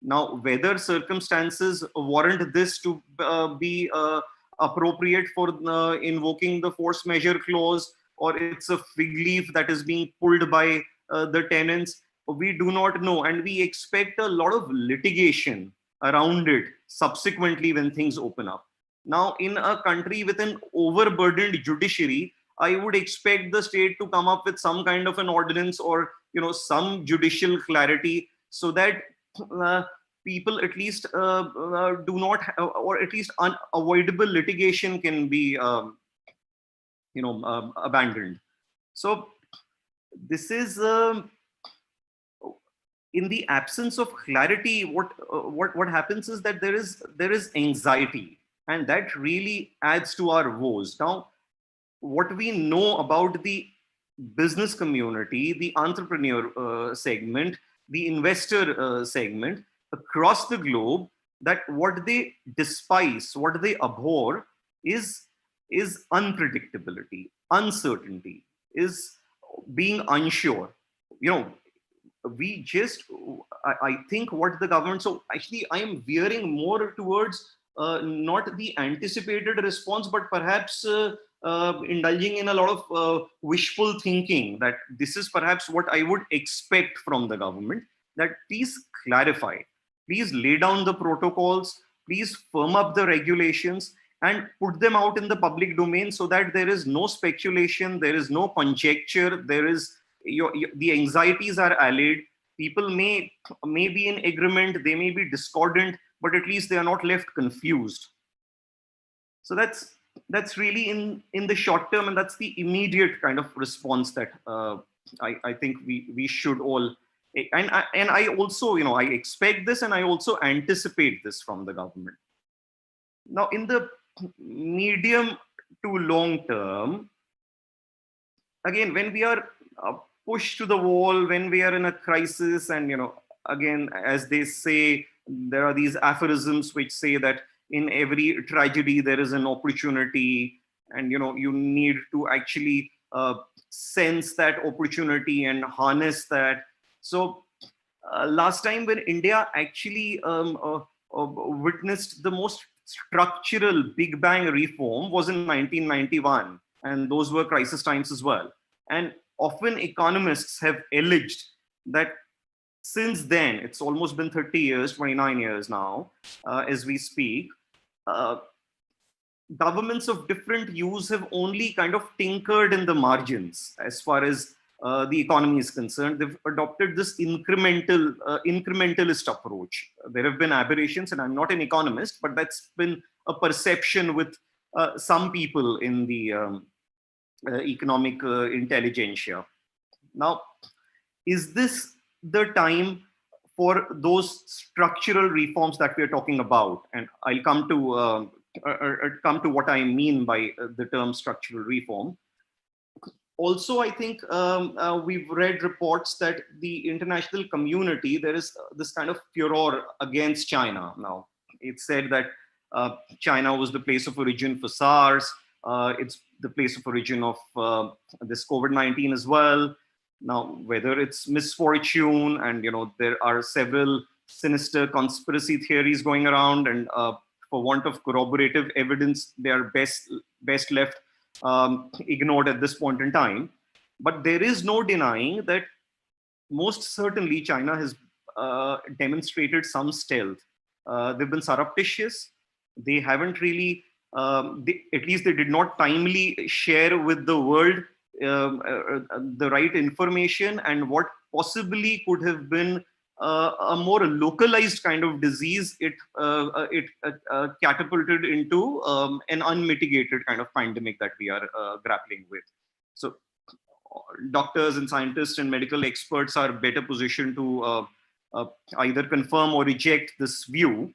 Speaker 4: Now, whether circumstances warrant this to be appropriate for invoking the force majeure clause, or it's a fig leaf that is being pulled by the tenants, we do not know. And we expect a lot of litigation around it subsequently when things open up. Now, in a country with an overburdened judiciary, I would expect the state to come up with some kind of an ordinance or some judicial clarity, so that people at least do not, or at least unavoidable litigation can be abandoned. So this is in the absence of clarity, what happens is that there is anxiety, and that really adds to our woes. Now, what we know about the business community, the entrepreneur segment, the investor segment across the globe, that what they despise, what they abhor is unpredictability, uncertainty, is being unsure. We just, I think what the government, so actually I am veering more towards not the anticipated response, but perhaps indulging in a lot of wishful thinking, that this is perhaps what I would expect from the government, that please clarify, please lay down the protocols, please firm up the regulations and put them out in the public domain, so that there is no speculation, there is no conjecture, there is the anxieties are allayed. People may be in agreement, they may be discordant, but at least they are not left confused. So that's really in the short term, and that's the immediate kind of response that I think we should all, and I also I expect this, and I also anticipate this from the government. Now, in the medium to long term, again, when we are pushed to the wall, when we are in a crisis, and again, as they say, there are these aphorisms which say that in every tragedy there is an opportunity, and you need to actually sense that opportunity and harness that. So last time when India actually witnessed the most structural Big Bang reform was in 1991, and those were crisis times as well. And often economists have alleged that since then, it's almost been 30 years, 29 years now, as we speak, governments of different hues have only kind of tinkered in the margins as far as the economy is concerned. They've adopted this incrementalist approach. There have been aberrations, and I'm not an economist, but that's been a perception with some people in the economic intelligentsia. Now, is this the time for those structural reforms that we are talking about? And I'll come to what I mean by the term structural reform. Also, I think we've read reports that the international community, there is this kind of furor against China now. It's said that China was the place of origin for SARS. It's the place of origin of this COVID-19 as well. Now, whether it's misfortune, and there are several sinister conspiracy theories going around, and for want of corroborative evidence, they are best left ignored at this point in time. But there is no denying that most certainly China has demonstrated some stealth. They've been surreptitious. They haven't really, at least they did not timely share with the world the right information, and what possibly could have been a more localized kind of disease, it catapulted into an unmitigated kind of pandemic that we are grappling with. So doctors and scientists and medical experts are better positioned to either confirm or reject this view.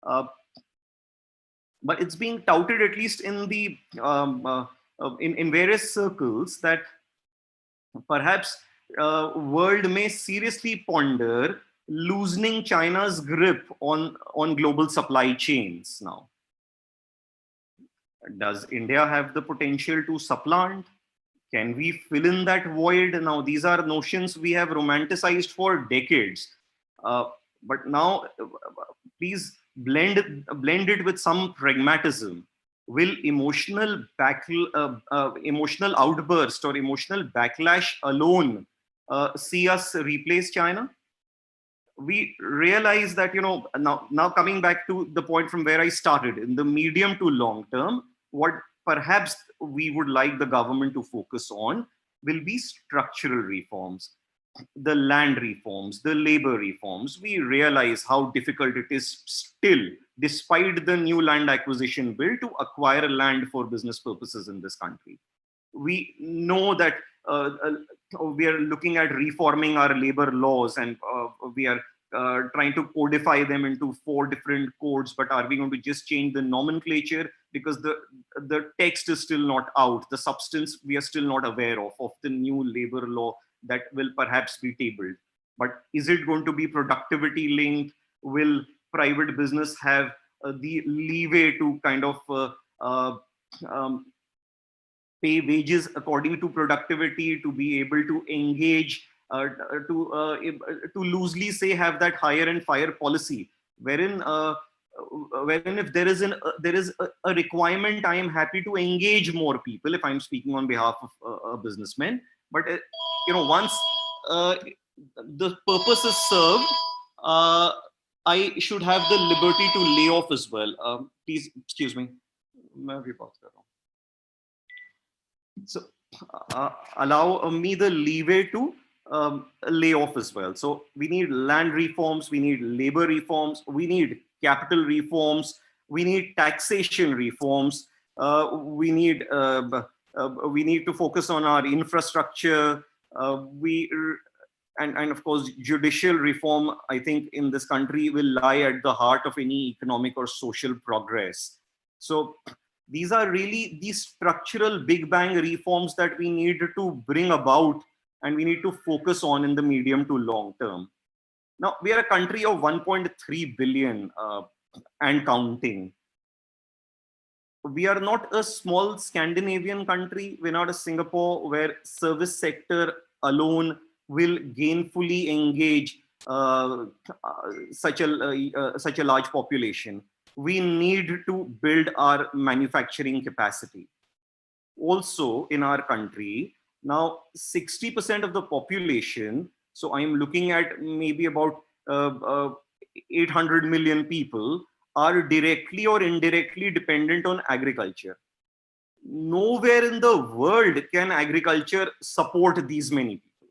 Speaker 4: But it's being touted, at least in the in various circles, that perhaps world may seriously ponder loosening China's grip on global supply chains now. Does India have the potential to supplant? Can we fill in that void? Now, these are notions we have romanticized for decades. But now, please blend it with some pragmatism. Will emotional outburst or emotional backlash alone see us replace China? we realize that, now coming back to the point from where I started, in the medium to long term, what perhaps we would like the government to focus on will be structural reforms, the land reforms, the labor reforms. We realize how difficult it is still, despite the new land acquisition bill, to acquire land for business purposes in this country. We know that we are looking at reforming our labor laws, and we are trying to codify them into 4 different codes. But are we going to just change the nomenclature? Because the text is still not out. The substance we are still not aware of the new labor law that will perhaps be tabled. But is it going to be productivity linked? Will private business have the leeway to kind of pay wages according to productivity, to be able to engage, to loosely say have that hire and fire policy, wherein if there is a requirement, I am happy to engage more people if I'm speaking on behalf of a businessman. But once the purpose is served, I should have the liberty to lay off as well. Please excuse me. So allow me the leeway to lay off as well. So we need land reforms, we need labor reforms, we need capital reforms, we need taxation reforms, we need to focus on our infrastructure, and of course judicial reform, I think, in this country will lie at the heart of any economic or social progress. So these are really these structural big bang reforms that we need to bring about, and we need to focus on in the medium to long term. Now, we are a country of 1.3 billion and counting. We are not a small Scandinavian country. We're not a Singapore, where service sector alone will gainfully engage such a large population. We need to build our manufacturing capacity. Also, in our country, now 60% of the population, so I'm looking at maybe about 800 million people, are directly or indirectly dependent on agriculture. Nowhere in the world can agriculture support these many people.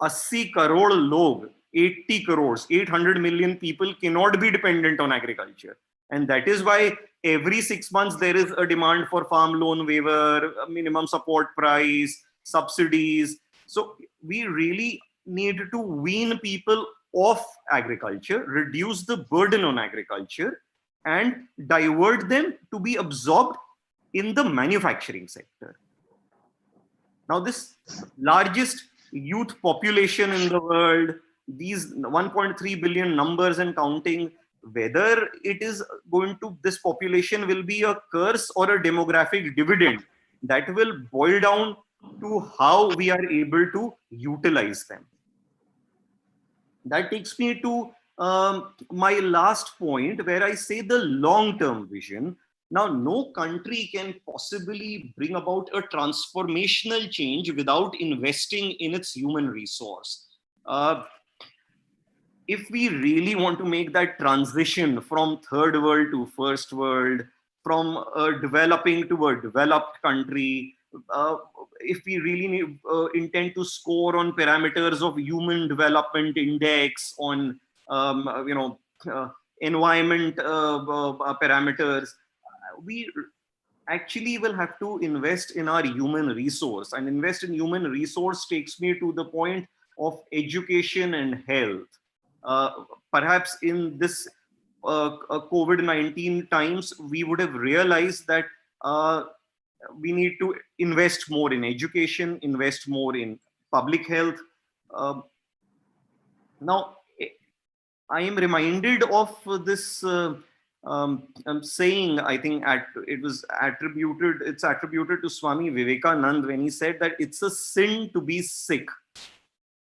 Speaker 4: 80 crore log, 80 crores, 800 million people cannot be dependent on agriculture. And that is why every 6 months there is a demand for farm loan waiver, minimum support price, subsidies. So we really need to wean people off agriculture, reduce the burden on agriculture, and divert them to be absorbed in the manufacturing sector. Now, this largest youth population in the world, these 1.3 billion numbers and counting, whether it is going to, this population will be a curse or a demographic dividend, that will boil down to how we are able to utilize them. That takes me to my last point, where I say the long-term vision. Now, no country can possibly bring about a transformational change without investing in its human resource. If we really want to make that transition from third world to first world, from developing to a developed country, if we really intend to score on parameters of human development index, on environment parameters, we actually will have to invest in our human resource. And invest in human resource takes me to the point of education and health. Perhaps in this COVID-19 times, we would have realized that we need to invest more in education, invest more in public health. Now, I am reminded of this saying, I think it's attributed to Swami Vivekananda, when he said that it's a sin to be sick.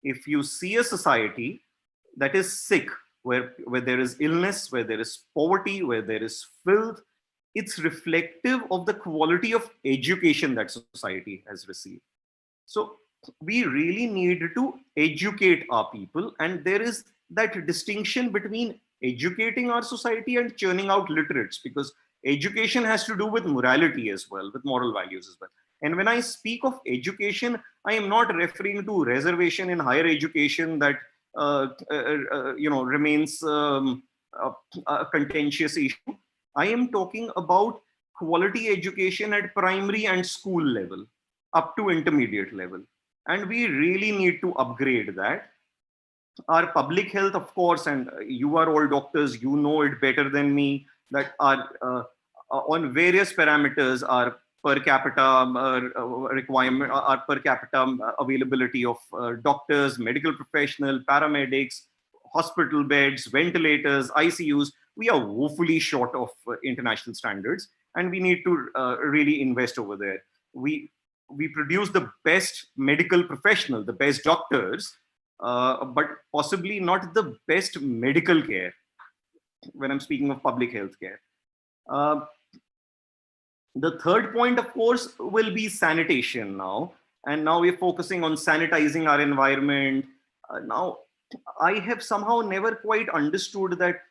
Speaker 4: If you see a society that is sick, where there is illness, where there is poverty, where there is filth, it's reflective of the quality of education that society has received. So we really need to educate our people, and there is that distinction between educating our society and churning out literates, because education has to do with morality as well, with moral values as well. And when I speak of education, I am not referring to reservation in higher education that remains a contentious issue. I am talking about quality education at primary and school level up to intermediate level, and we really need to upgrade that. Our public health, of course, and you are all doctors, you know it better than me, that our on various parameters, our per capita requirement, our per capita availability of doctors, medical professional, paramedics, hospital beds, ventilators, ICUs, we are woefully short of international standards, and we need to really invest over there. We produce the best medical professional, the best doctors, but possibly not the best medical care when I'm speaking of public health care. The third point, of course, will be sanitation now. And now we're focusing on sanitizing our environment. Now, I have somehow never quite understood that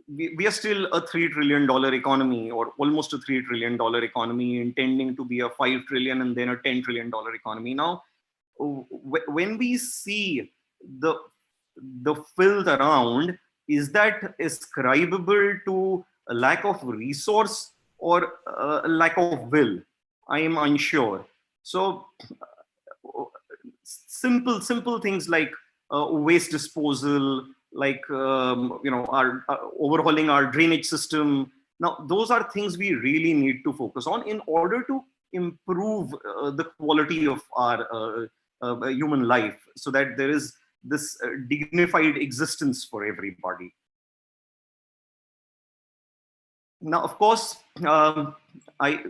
Speaker 4: we are still a $3 trillion economy, or almost a $3 trillion economy, intending to be a 5 trillion and then a $10 trillion economy. Now, when we see the filth around, is that ascribable to a lack of resource or a lack of will? I am unsure. So simple things like waste disposal, like our overhauling our drainage system. Now, those are things we really need to focus on in order to improve the quality of our human life, so that there is this dignified existence for everybody. Now, of course, I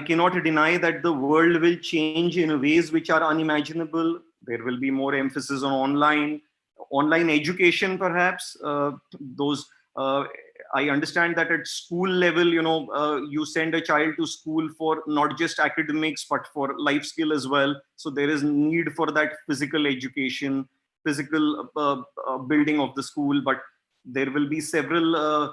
Speaker 4: cannot deny that the world will change in ways which are unimaginable. There will be more emphasis on online education, perhaps. I understand that at school level, you send a child to school for not just academics, but for life skill as well. So there is need for that physical education, physical building of the school. But there will be several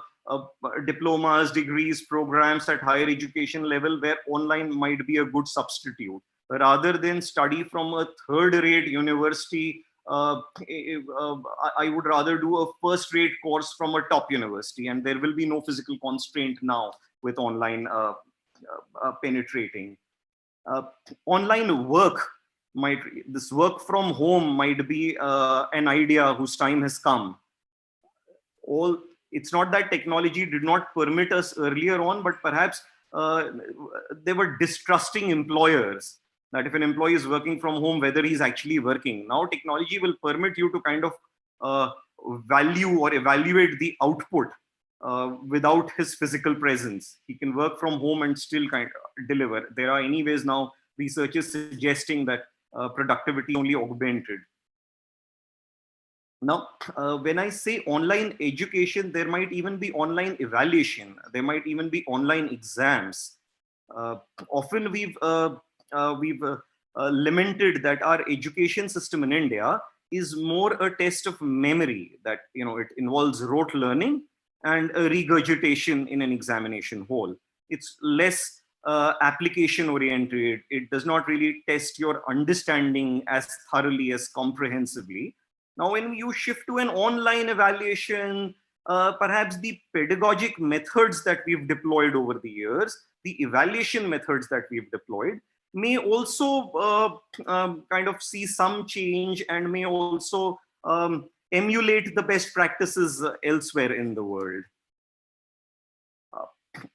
Speaker 4: diplomas, degrees, programs at higher education level where online might be a good substitute. Rather than study from a third-rate university, I would rather do a first-rate course from a top university, and there will be no physical constraint now with online penetrating. Online work this work from home might be an idea whose time has come. It's not that technology did not permit us earlier on, but perhaps they were distrusting employers, that if an employee is working from home, whether he's actually working. Now technology will permit you to kind of value or evaluate the output without his physical presence. He can work from home and still kind of deliver. There are anyways now research is suggesting that productivity only augmented. Now, when I say online education, there might even be online evaluation. There might even be online exams. Often we've lamented that our education system in India is more a test of memory, that it involves rote learning and a regurgitation in an examination hall. It's less application oriented. It does not really test your understanding as thoroughly, as comprehensively. Now, when you shift to an online evaluation, perhaps the pedagogic methods that we've deployed over the years, the evaluation methods that we've deployed, may also kind of see some change and may also emulate the best practices elsewhere in the world.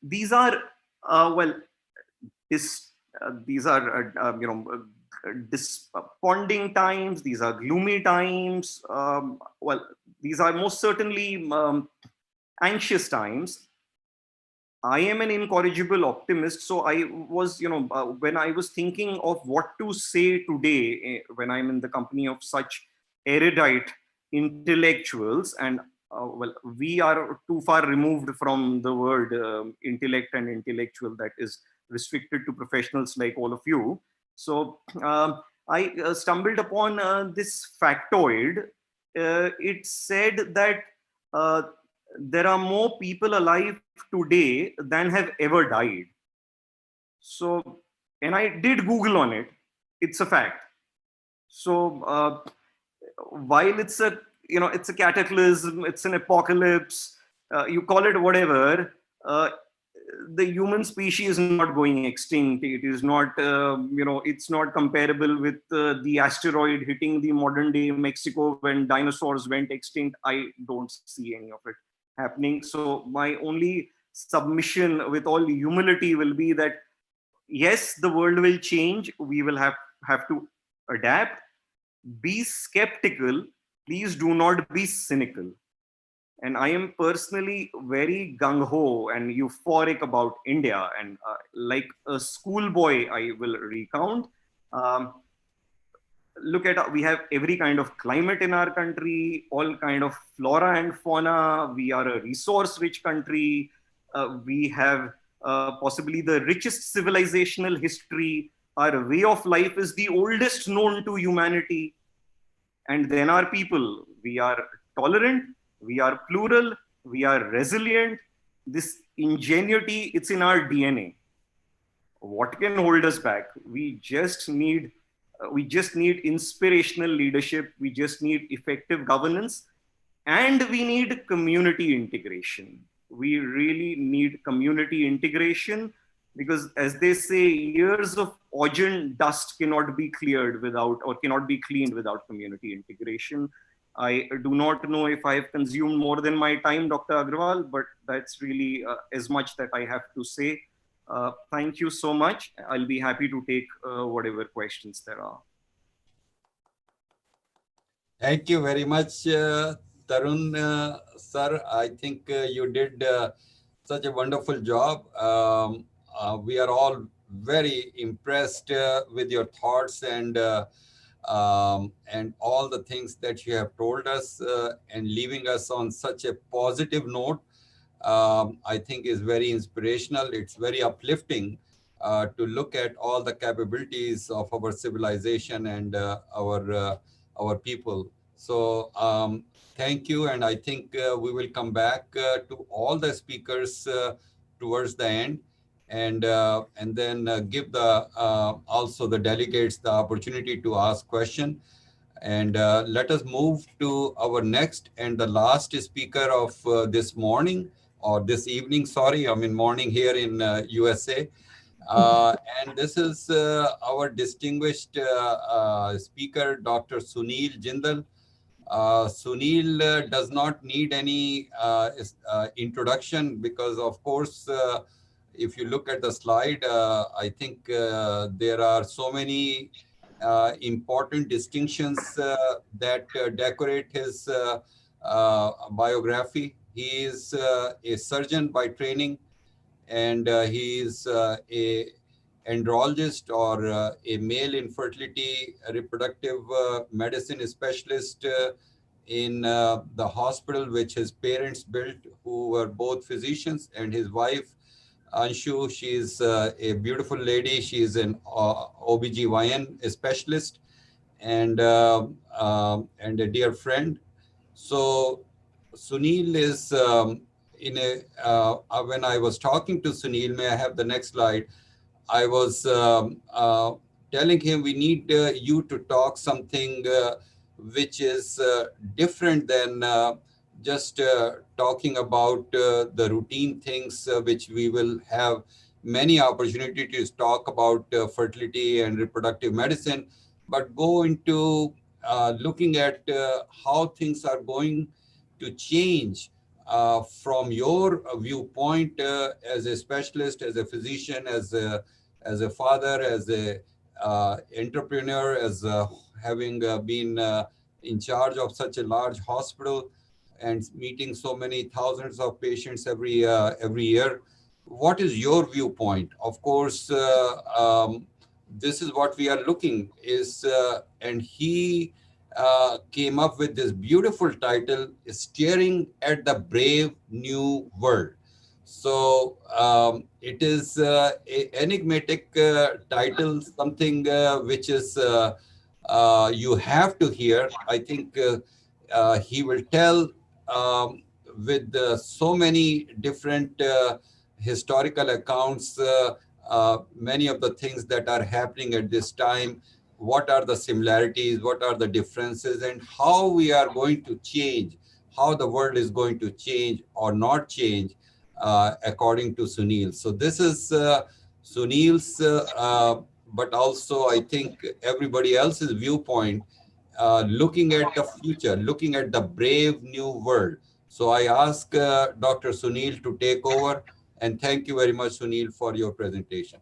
Speaker 4: These are, these are, desponding times. These are gloomy times. These are most certainly anxious times. I am an incorrigible optimist. So I was, when I was thinking of what to say today, when I'm in the company of such erudite intellectuals, and we are too far removed from the word intellect and intellectual that is restricted to professionals like all of you. So I stumbled upon this factoid. It said that there are more people alive today than have ever died. So, and I did Google on it. It's a fact. So, while it's a, it's a cataclysm, it's an apocalypse, you call it whatever, the human species is not going extinct. It is not, it's not comparable with the asteroid hitting the modern day Mexico when dinosaurs went extinct. I don't see any of it happening. So my only submission with all humility will be that, yes, the world will change. We will have to adapt. Be skeptical. Please do not be cynical. And I am personally very gung-ho and euphoric about India. And like a schoolboy, I will recount. Look at, we have every kind of climate in our country, all kind of flora and fauna. We are a resource-rich country. We have possibly the richest civilizational history. Our way of life is the oldest known to humanity. And then our people, we are tolerant, we are plural, we are resilient. This ingenuity, it's in our DNA. What can hold us back? We just need inspirational leadership. We just need effective governance, and we need community integration. We really need community integration, because as they say, years of ozone dust cannot be cleared without, or cannot be cleaned without community integration. I do not know if I have consumed more than my time, Dr. Agrawal, but that's really as much that I have to say. Thank you so much. I'll be happy to take whatever questions there are.
Speaker 2: Thank you very much, Tarun, sir. I think you did such a wonderful job. We are all very impressed with your thoughts and all the things that you have told us, and leaving us on such a positive note. I think is very inspirational. It's very uplifting to look at all the capabilities of our civilization and our people. So thank you, and I think we will come back to all the speakers towards the end, and then give the also the delegates the opportunity to ask question. And let us move to our next and the last speaker of this morning, or this evening, sorry, I mean morning here in USA. And this is our distinguished speaker, Dr. Sunil Jindal. Sunil does not need any introduction, because of course, if you look at the slide, I think there are so many important distinctions that decorate his biography. He is a surgeon by training, and he is a andrologist, or a male infertility reproductive medicine specialist in the hospital which his parents built, who were both physicians, and his wife Anshu, she is a beautiful lady. She is an OBGYN specialist, and a dear friend. So Sunil is in a, when I was talking to Sunil, may I have the next slide? I was telling him we need you to talk something which is different than just talking about the routine things, which we will have many opportunities to talk about fertility and reproductive medicine, but go into looking at how things are going to change from your viewpoint as a specialist, as a physician, as a father, as a entrepreneur, as having been in charge of such a large hospital and meeting so many thousands of patients every year. What is your viewpoint? Of course, this is what we are looking is, and he came up with this beautiful title, Staring at the Brave New World. So it is a enigmatic title, something which is you have to hear. I think he will tell with so many different historical accounts, many of the things that are happening at this time, what are the similarities, what are the differences, and how we are going to change, how the world is going to change or not change according to Sunil. So this is Sunil's, but also I think everybody else's viewpoint, looking at the future, looking at the brave new world. So I ask Dr. Sunil to take over, and thank you very much, Sunil, for your presentation.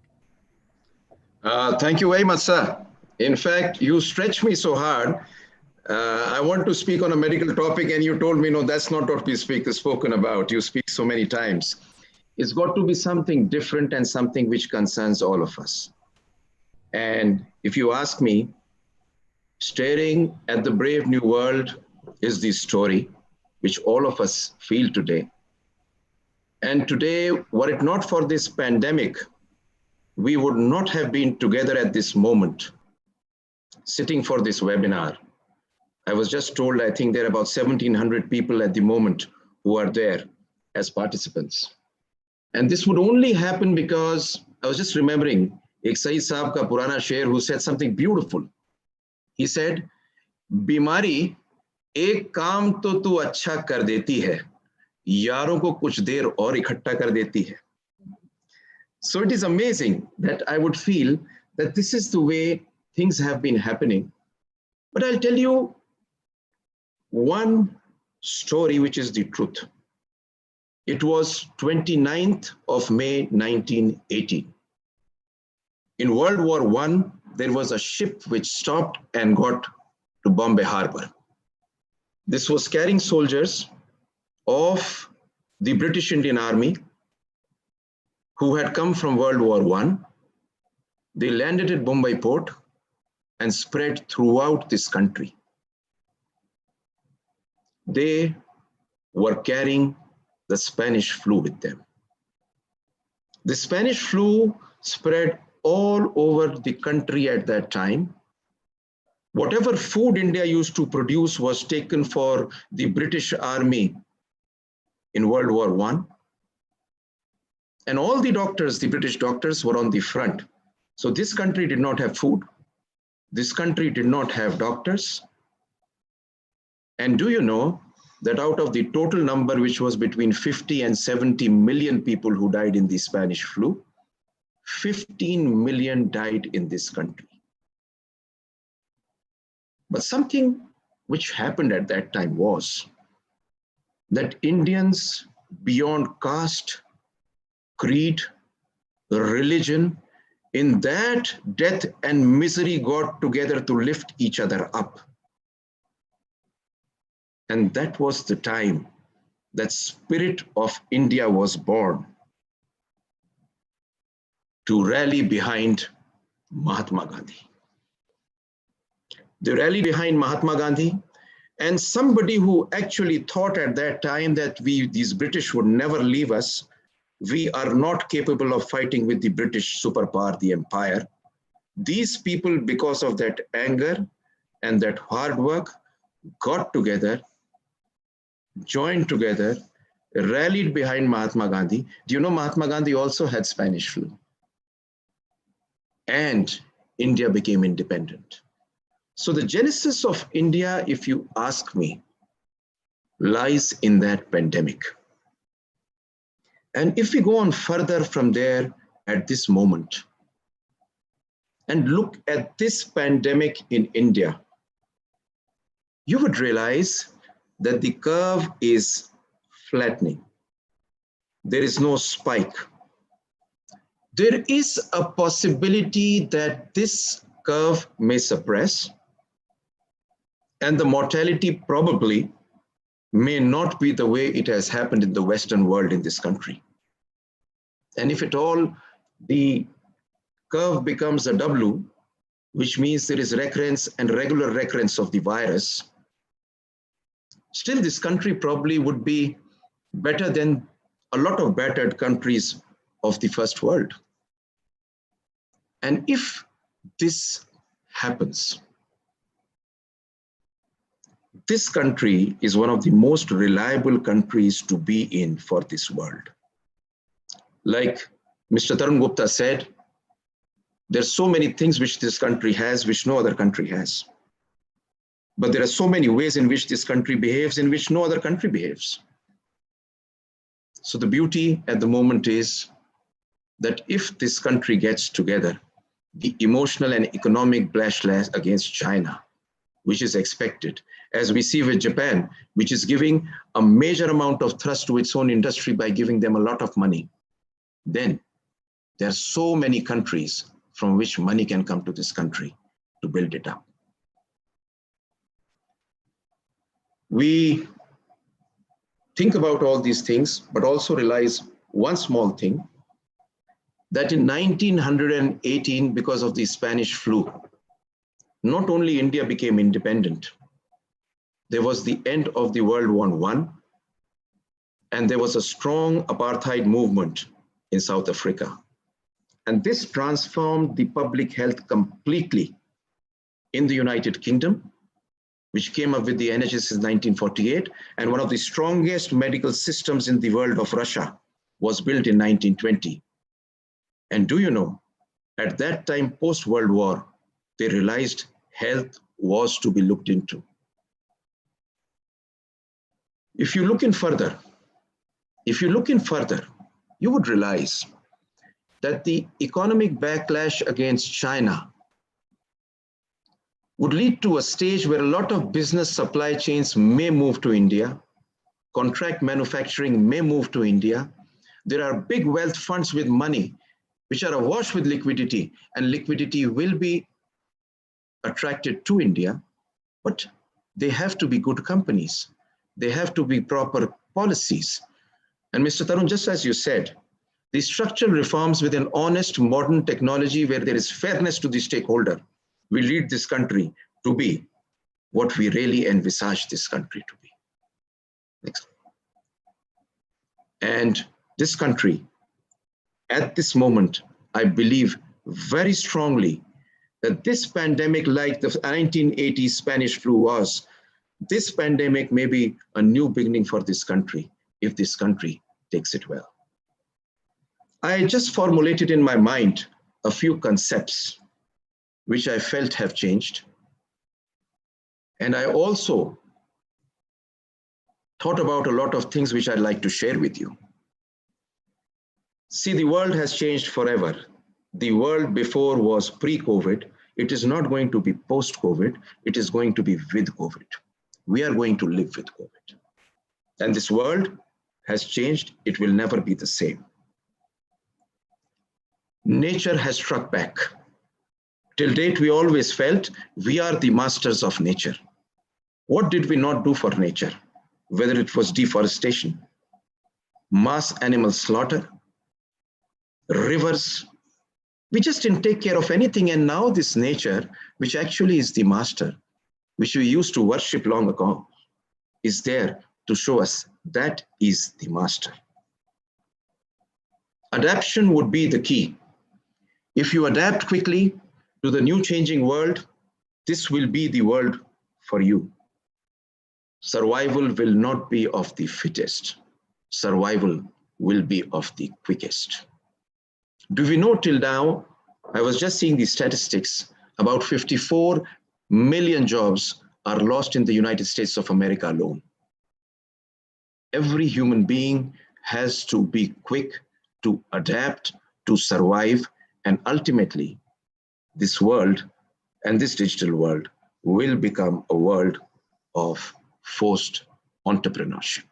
Speaker 1: Thank you very much, sir. In fact, you stretch me so hard. I want to speak on a medical topic, and you told me, no, that's not what we spoken about. You speak so many times. It's got to be something different and something which concerns all of us. And if you ask me, staring at the brave new world is the story which all of us feel today. And today, were it not for this pandemic, we would not have been together at this moment, sitting for this webinar. I was just told, I think there are about 1,700 people at the moment who are there as participants. And this would only happen because I was just remembering एक सईद साहब का पुराना शेर who said something beautiful. He said, बीमारी एक काम तो तू अच्छा कर देती है, यारों को कुछ देर और इकट्ठा कर देती है. So it is amazing that I would feel that this is the way things have been happening. But I'll tell you one story which is the truth. It was 29th of May 1980. In World War I, there was a ship which stopped and got to Bombay Harbor. This was carrying soldiers of the British Indian Army who had come from World War I. They landed at Bombay port and spread throughout this country. They were carrying the Spanish flu with them. The Spanish flu spread all over the country at that time. Whatever food India used to produce was taken for the British Army in World War I. And all the doctors, the British doctors, were on the front. So this country did not have food. This country did not have doctors. And do you know that out of the total number, which was between 50 and 70 million people who died in the Spanish flu, 15 million died in this country. But something which happened at that time was that Indians, beyond caste, creed, religion, in that death and misery got together to lift each other up. And that was the time that spirit of India was born, to rally behind Mahatma Gandhi. They rallied behind Mahatma Gandhi, and somebody who actually thought at that time that these British would never leave us. We are not capable of fighting with the British superpower, the empire. These people, because of that anger and that hard work, got together, joined together, rallied behind Mahatma Gandhi. Do you know Mahatma Gandhi also had Spanish flu? And India became independent. So the genesis of India, if you ask me, lies in that pandemic. And if we go on further from there at this moment and look at this pandemic in India, you would realize that the curve is flattening. There is no spike. There is a possibility that this curve may suppress, and the mortality probably may not be the way it has happened in the Western world in this country. And if at all the curve becomes a W, which means there is recurrence and regular recurrence of the virus, still this country probably would be better than a lot of battered countries of the first world. And if this happens, this country is one of the most reliable countries to be in for this world. Like Mr. Tarun Gupta said, there's so many things which this country has, which no other country has. But there are so many ways in which this country behaves, in which no other country behaves. So the beauty at the moment is that if this country gets together, the emotional and economic backlash against China, which is expected, as we see with Japan, which is giving a major amount of thrust to its own industry by giving them a lot of money, then there are so many countries from which money can come to this country to build it up. We think about all these things, but also realize one small thing, that in 1918, because of the Spanish flu, not only India became independent, there was the end of the World War I, and there was a strong apartheid movement in South Africa. And this transformed the public health completely in the United Kingdom, which came up with the NHS in 1948, and one of the strongest medical systems in the world of Russia was built in 1920. And do you know, at that time, post-World War, they realized health was to be looked into. If you look in further, you would realize that the economic backlash against China would lead to a stage where a lot of business supply chains may move to India, contract manufacturing may move to India. There are big wealth funds with money which are awash with liquidity, and liquidity will be attracted to India, but they have to be good companies. They have to be proper policies. And Mr. Tarun, just as you said, the structural reforms with an honest modern technology where there is fairness to the stakeholder will lead this country to be what we really envisage this country to be. Next. And this country, at this moment, I believe very strongly that this pandemic, like the 1980s Spanish flu was, this pandemic may be a new beginning for this country if this country takes it well. I just formulated in my mind a few concepts which I felt have changed. And I also thought about a lot of things which I'd like to share with you. See, the world has changed forever. The world before was pre-COVID. It is not going to be post-COVID. It is going to be with COVID. We are going to live with COVID. And this world has changed. It will never be the same. Nature has struck back. Till date, we always felt we are the masters of nature. What did we not do for nature? Whether it was deforestation, mass animal slaughter, rivers, we just didn't take care of anything. And now this nature, which actually is the master, which we used to worship long ago, is there to show us that is the master. Adaptation would be the key. If you adapt quickly to the new changing world, this will be the world for you. Survival will not be of the fittest. Survival will be of the quickest. Do we know till now, I was just seeing the statistics, about 54 million jobs are lost in the United States of America alone. Every human being has to be quick to adapt, to survive, and ultimately, this world and this digital world will become a world of forced entrepreneurship.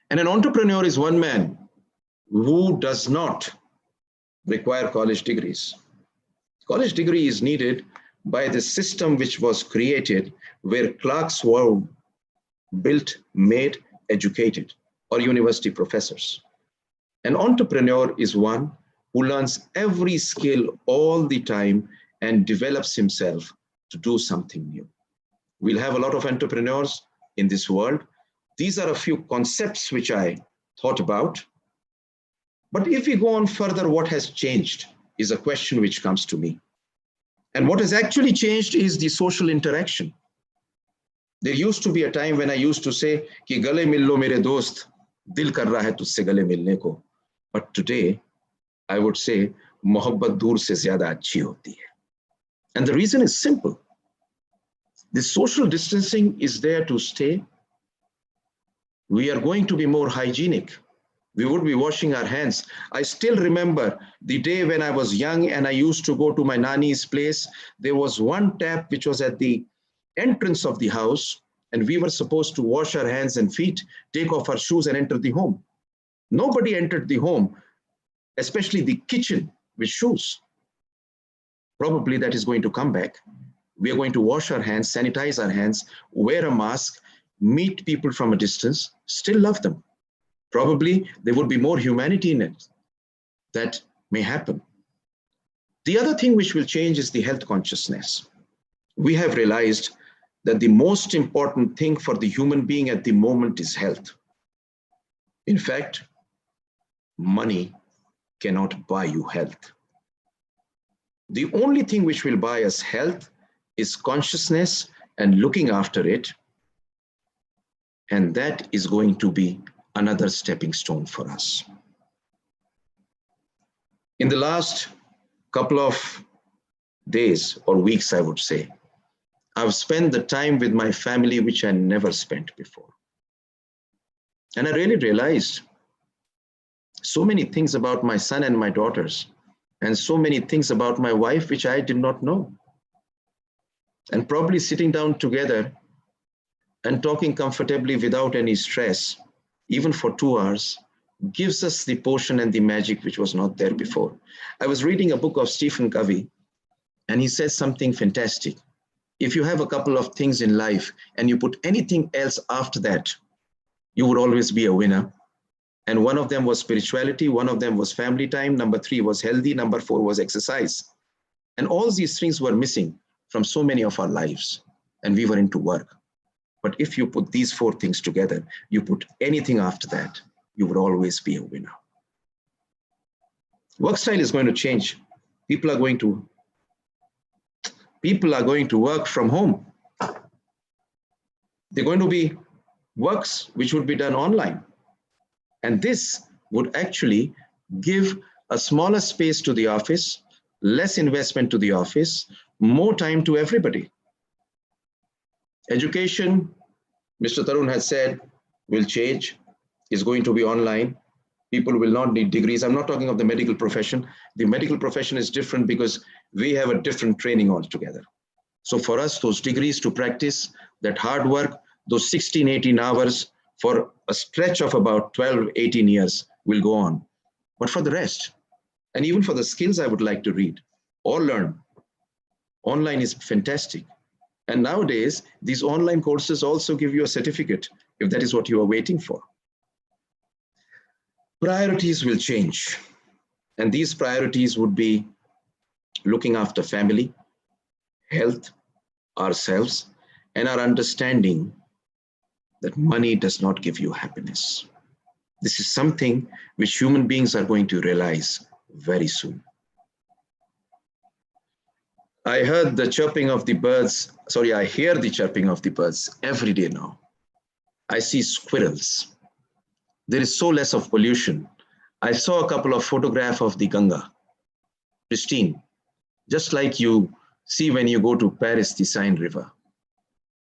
Speaker 1: And an entrepreneur is one man who does not require college degrees. College degree is needed by the system which was created where clerks were built, made, educated, or university professors. An entrepreneur is one who learns every skill all the time and develops himself to do something new. We'll have a lot of entrepreneurs in this world. These are a few concepts which I thought about. But if we go on further, what has changed is a question which comes to me. And what has actually changed is the social interaction. There used to be a time when I used to say, ki gale mil lo mere dost, dil kar raha hai tujse gale milne ko. But today, I would say, mohabbat dur se zyada achhi hoti hai. And the reason is simple. The social distancing is there to stay. We are going to be more hygienic. We would be washing our hands. I still remember the day when I was young and I used to go to my nanny's place. There was one tap which was at the entrance of the house, and we were supposed to wash our hands and feet, take off our shoes and enter the home. Nobody entered the home, especially the kitchen, with shoes. Probably that is going to come back. We are going to wash our hands, sanitize our hands, wear a mask, meet people from a distance, still love them. Probably there would be more humanity in it. That may happen. The other thing which will change is the health consciousness. We have realized that the most important thing for the human being at the moment is health. In fact, money cannot buy you health. The only thing which will buy us health is consciousness and looking after it. And that is going to be another stepping stone for us. In the last couple of days or weeks, I would say, I've spent the time with my family which I never spent before. And I really realized so many things about my son and my daughters, and so many things about my wife which I did not know. And probably sitting down together and talking comfortably without any stress, even for 2 hours, gives us the potion and the magic which was not there before. I was reading a book of Stephen Covey, and he says something fantastic. If you have a couple of things in life and you put anything else after that, you would always be a winner. And one of them was spirituality, one of them was family time, number 3 was healthy, number 4 was exercise. And all these things were missing from so many of our lives, and we were into work. But if you put these 4 things together, you put anything after that, you would always be a winner. Work style is going to change. People are going to work from home. They're going to be works which would be done online. And this would actually give a smaller space to the office, less investment to the office, more time to everybody. Education, Mr. Tarun has said, will change, is going to be online. People will not need degrees. I'm not talking of the medical profession. The medical profession is different because we have a different training altogether. So for us, those degrees to practice, that hard work, those 16, 18 hours for a stretch of about 12, 18 years will go on. But for the rest, and even for the skills I would like to read or learn, online is fantastic. And nowadays, these online courses also give you a certificate if that is what you are waiting for. Priorities will change. And these priorities would be looking after family, health, ourselves, and our understanding that money does not give you happiness. This is something which human beings are going to realize very soon. I heard the chirping of the birds. Sorry, I hear the chirping of the birds every day now. I see squirrels. There is so less of pollution. I saw a couple of photographs of the Ganga, pristine, just like you see when you go to Paris, the Seine River.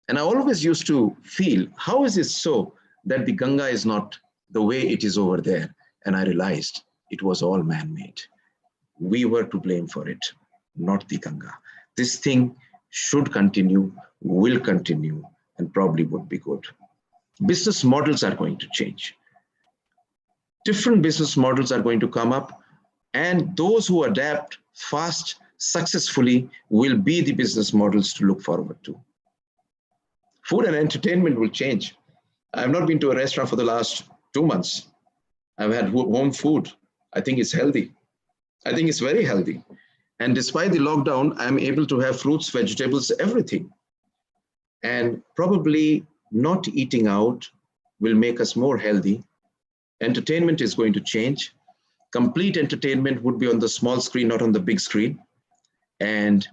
Speaker 1: And I always used to feel, how is it so that the Ganga is not the way it is over there? And I realized it was all man-made. We were to blame for it, not the Ganga. This thing should continue, will continue, and probably would be good. Business models are going to change. Different business models are going to come up, and those who adapt fast, successfully, will be the business models to look forward to. Food and entertainment will change. I have not been to a restaurant for the last 2 months. I've had home food. I think it's healthy. I think it's very healthy. And despite the lockdown, I'm able to have fruits, vegetables, everything. And probably not eating out will make us more healthy Entertainment is going to change. Complete entertainment would be on the small screen, not on the big screen. And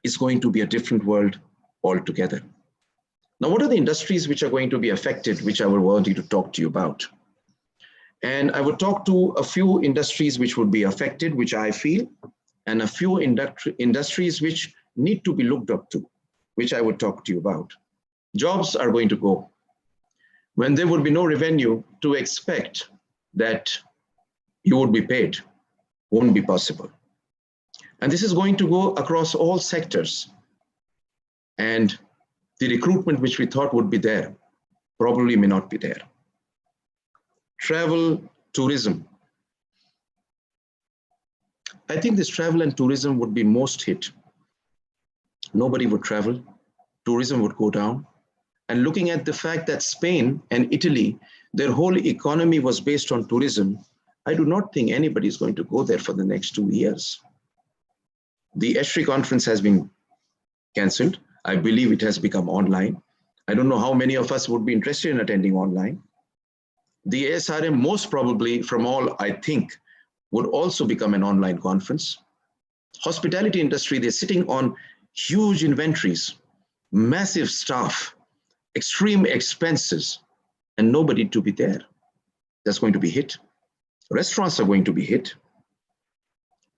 Speaker 1: it's going to be a different world altogether. Now, what are the industries which are going to be affected, which I would want you to talk to you about? And I would talk to a few industries which would be affected, which I feel, and a few industries which need to be looked up to, which I would talk to you about. Jobs are going to go. When there would be no revenue, to expect that you would be paid won't be possible. And this is going to go across all sectors. And the recruitment which we thought would be there probably may not be there. Travel, tourism. I think this travel and tourism would be most hit. Nobody would travel, tourism would go down. And looking at the fact that Spain and Italy, their whole economy was based on tourism, I do not think anybody is going to go there for the next 2 years. The ESHRI conference has been cancelled. I believe it has become online. I don't know how many of us would be interested in attending online. The ASRM, most probably from all I think, would also become an online conference. Hospitality industry, they're sitting on huge inventories, massive staff, extreme expenses, and nobody to be there. That's going to be hit. Restaurants are going to be hit.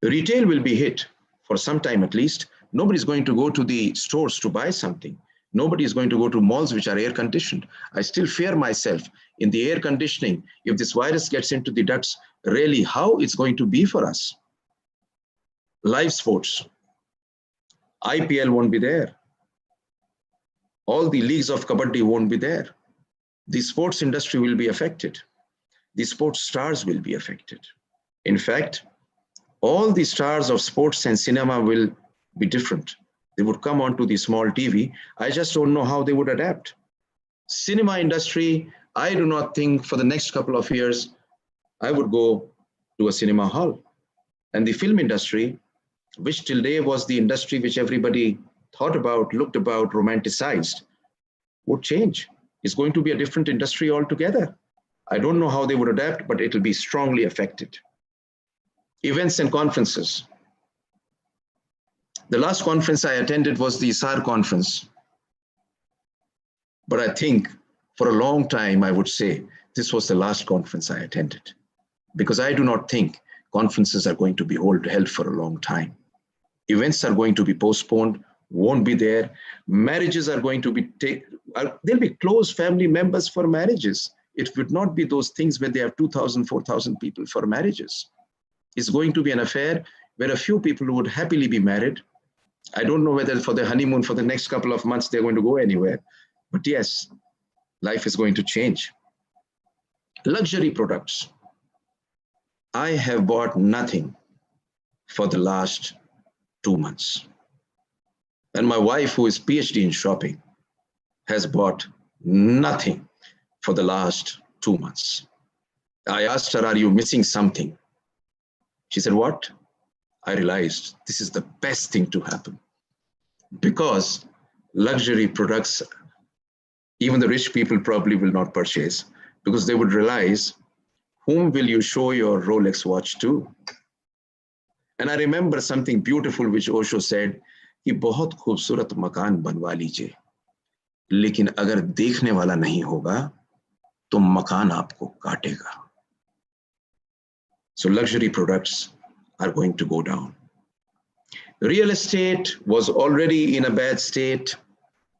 Speaker 1: Retail will be hit for some time at least. Nobody's going to go to the stores to buy something. Nobody is going to go to malls which are air conditioned. I still fear myself in the air conditioning. If this virus gets into the ducts, really how it's going to be for us. Live sports. IPL won't be there. All the leagues of Kabaddi won't be there. The sports industry will be affected. The sports stars will be affected. In fact, all the stars of sports and cinema will be different. They would come onto the small TV. I just don't know how they would adapt. Cinema industry, I do not think for the next couple of years, I would go to a cinema hall. And the film industry, which till today was the industry which everybody thought about, looked about, romanticized, would change. It's going to be a different industry altogether. I don't know how they would adapt, but it'll be strongly affected. Events and conferences. The last conference I attended was the SAR conference. But I think for a long time, I would say this was the last conference I attended, because I do not think conferences are going to be held for a long time. Events are going to be postponed, won't be there. Marriages are going to be there'll be close family members for marriages. It would not be those things where they have 2,000, 4,000 people for marriages. It's going to be an affair where a few people would happily be married. I don't know whether for the honeymoon for the next couple of months, they're going to go anywhere. But yes, life is going to change. Luxury products. I have bought nothing for the last 2 months. And my wife, who is PhD in shopping, has bought nothing for the last 2 months. I asked her, are you missing something? She said, what? I realized this is the best thing to happen, because luxury products, even the rich people probably will not purchase, because they would realize, whom will you show your Rolex watch to? And I remember something beautiful which Osho said, कि बहुत खूबसूरत मकान बनवा लीजिए, लेकिन अगर देखने वाला नहीं होगा, तो मकान आपको काटेगा. So luxury products are going to go down. Real estate was already in a bad state.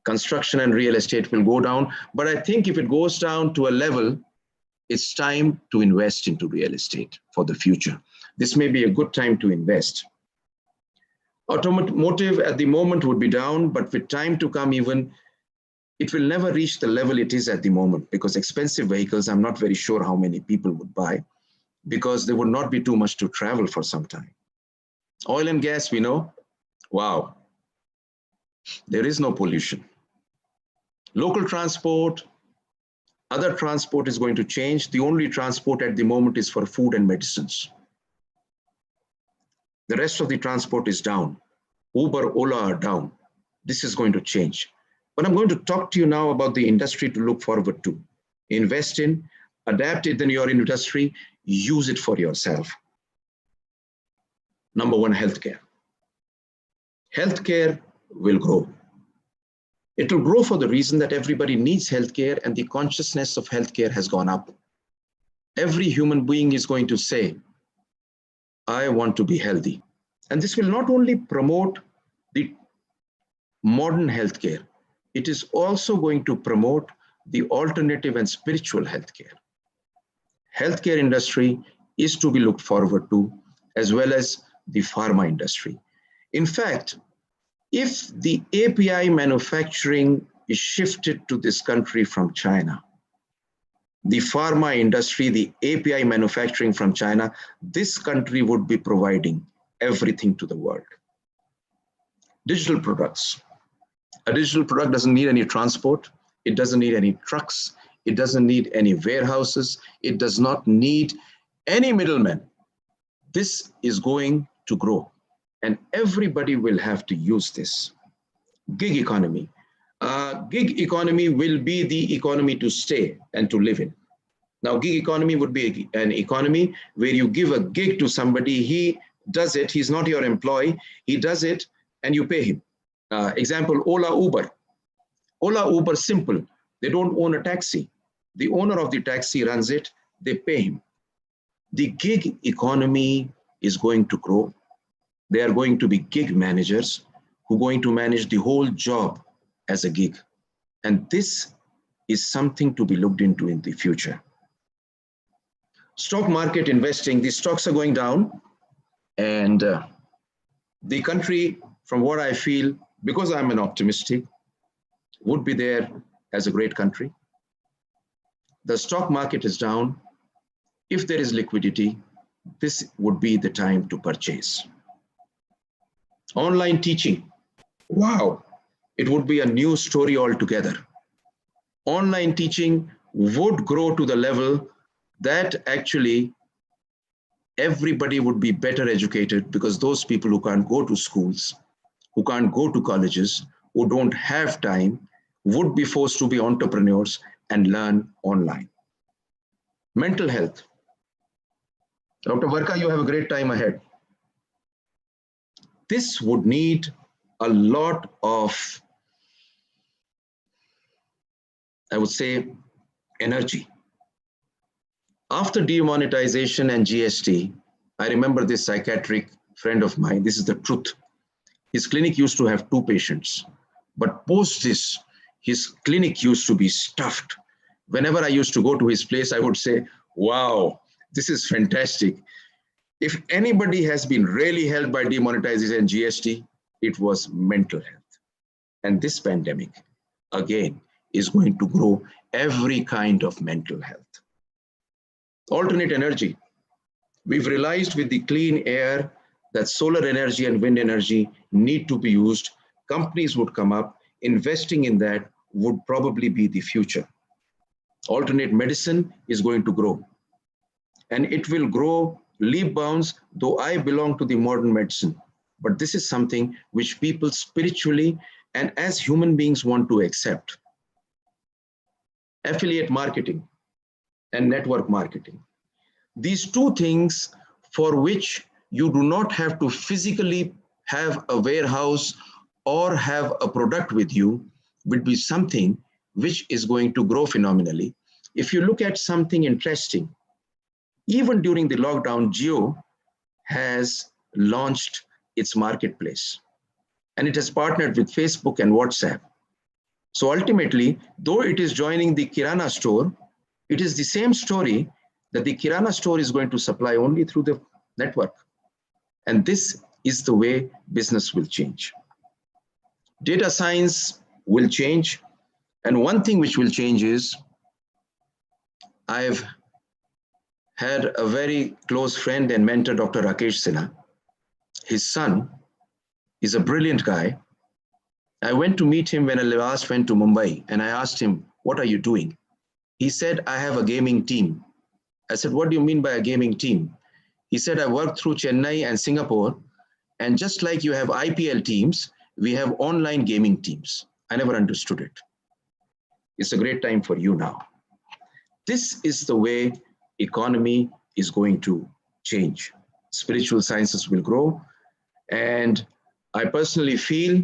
Speaker 1: Construction and real estate will go down. But I think if it goes down to a level, it's time to invest into real estate for the future. This may be a good time to invest. Automotive at the moment would be down, but with time to come even, it will never reach the level it is at the moment, because expensive vehicles, I'm not very sure how many people would buy, because there would not be too much to travel for some time. Oil and gas, we know, wow, there is no pollution. Local transport, other transport is going to change. The only transport at the moment is for food and medicines. The rest of the transport is down. Uber, Ola are down. This is going to change. But I'm going to talk to you now about the industry to look forward to, invest in. adapt it in your industry, use it for yourself. Number one, healthcare. Healthcare will grow. It will grow for the reason that everybody needs healthcare and the consciousness of healthcare has gone up. Every human being is going to say, I want to be healthy. And this will not only promote the modern healthcare, it is also going to promote the alternative and spiritual healthcare. Healthcare industry is to be looked forward to, as well as the pharma industry. In fact, if the API manufacturing is shifted to this country from China, the pharma industry, the API manufacturing from China, this country would be providing everything to the world. Digital products. A digital product doesn't need any transport. It doesn't need any trucks. It doesn't need any warehouses. It does not need any middlemen. This is going to grow and everybody will have to use this. Gig economy. Gig economy will be the economy to stay and to live in. Now, gig economy would be an economy where you give a gig to somebody, he does it, he's not your employee, he does it and you pay him. Example, Ola, Uber. Ola, Uber, simple. They don't own a taxi. The owner of the taxi runs it, they pay him. The gig economy is going to grow. There are going to be gig managers who are going to manage the whole job as a gig. And this is something to be looked into in the future. Stock market investing, the stocks are going down and the country, from what I feel, because I'm an optimistic, would be there as a great country. The stock market is down. If there is liquidity, this would be the time to purchase. Online teaching, wow, it would be a new story altogether. Online teaching would grow to the level that actually everybody would be better educated, because those people who can't go to schools, who can't go to colleges, who don't have time, would be forced to be entrepreneurs and learn online. Mental health. Dr. Varka, you have a great time ahead. This would need a lot of, I would say, energy. After demonetization and GST, I remember this psychiatric friend of mine, this is the truth. His clinic used to have 2 patients, but post this, his clinic used to be stuffed. Whenever I used to go to his place, I would say, wow, this is fantastic. If anybody has been really helped by demonetization and GST, it was mental health. And this pandemic, again, is going to grow every kind of mental health. Alternate energy. We've realized with the clean air that solar energy and wind energy need to be used. Companies would come up, investing in that would probably be the future. Alternate medicine is going to grow. And it will grow leap bounds, though I belong to the modern medicine. But this is something which people spiritually and as human beings want to accept. Affiliate marketing and network marketing. These 2 things for which you do not have to physically have a warehouse or have a product with you would be something which is going to grow phenomenally. If you look at something interesting, even during the lockdown, Jio has launched its marketplace and it has partnered with Facebook and WhatsApp. So ultimately, though it is joining the Kirana store, it is the same story that the Kirana store is going to supply only through the network. And this is the way business will change. Data science will change. And one thing which will change is, I've had a very close friend and mentor, Dr. Rakesh Sinha. His son is a brilliant guy. I went to meet him when I last went to Mumbai and I asked him, what are you doing? He said, I have a gaming team. I said, what do you mean by a gaming team? He said, I work through Chennai and Singapore, and just like you have IPL teams, we have online gaming teams. I never understood it. It's a great time for you now. This is the way economy is going to change. Spiritual sciences will grow. And I personally feel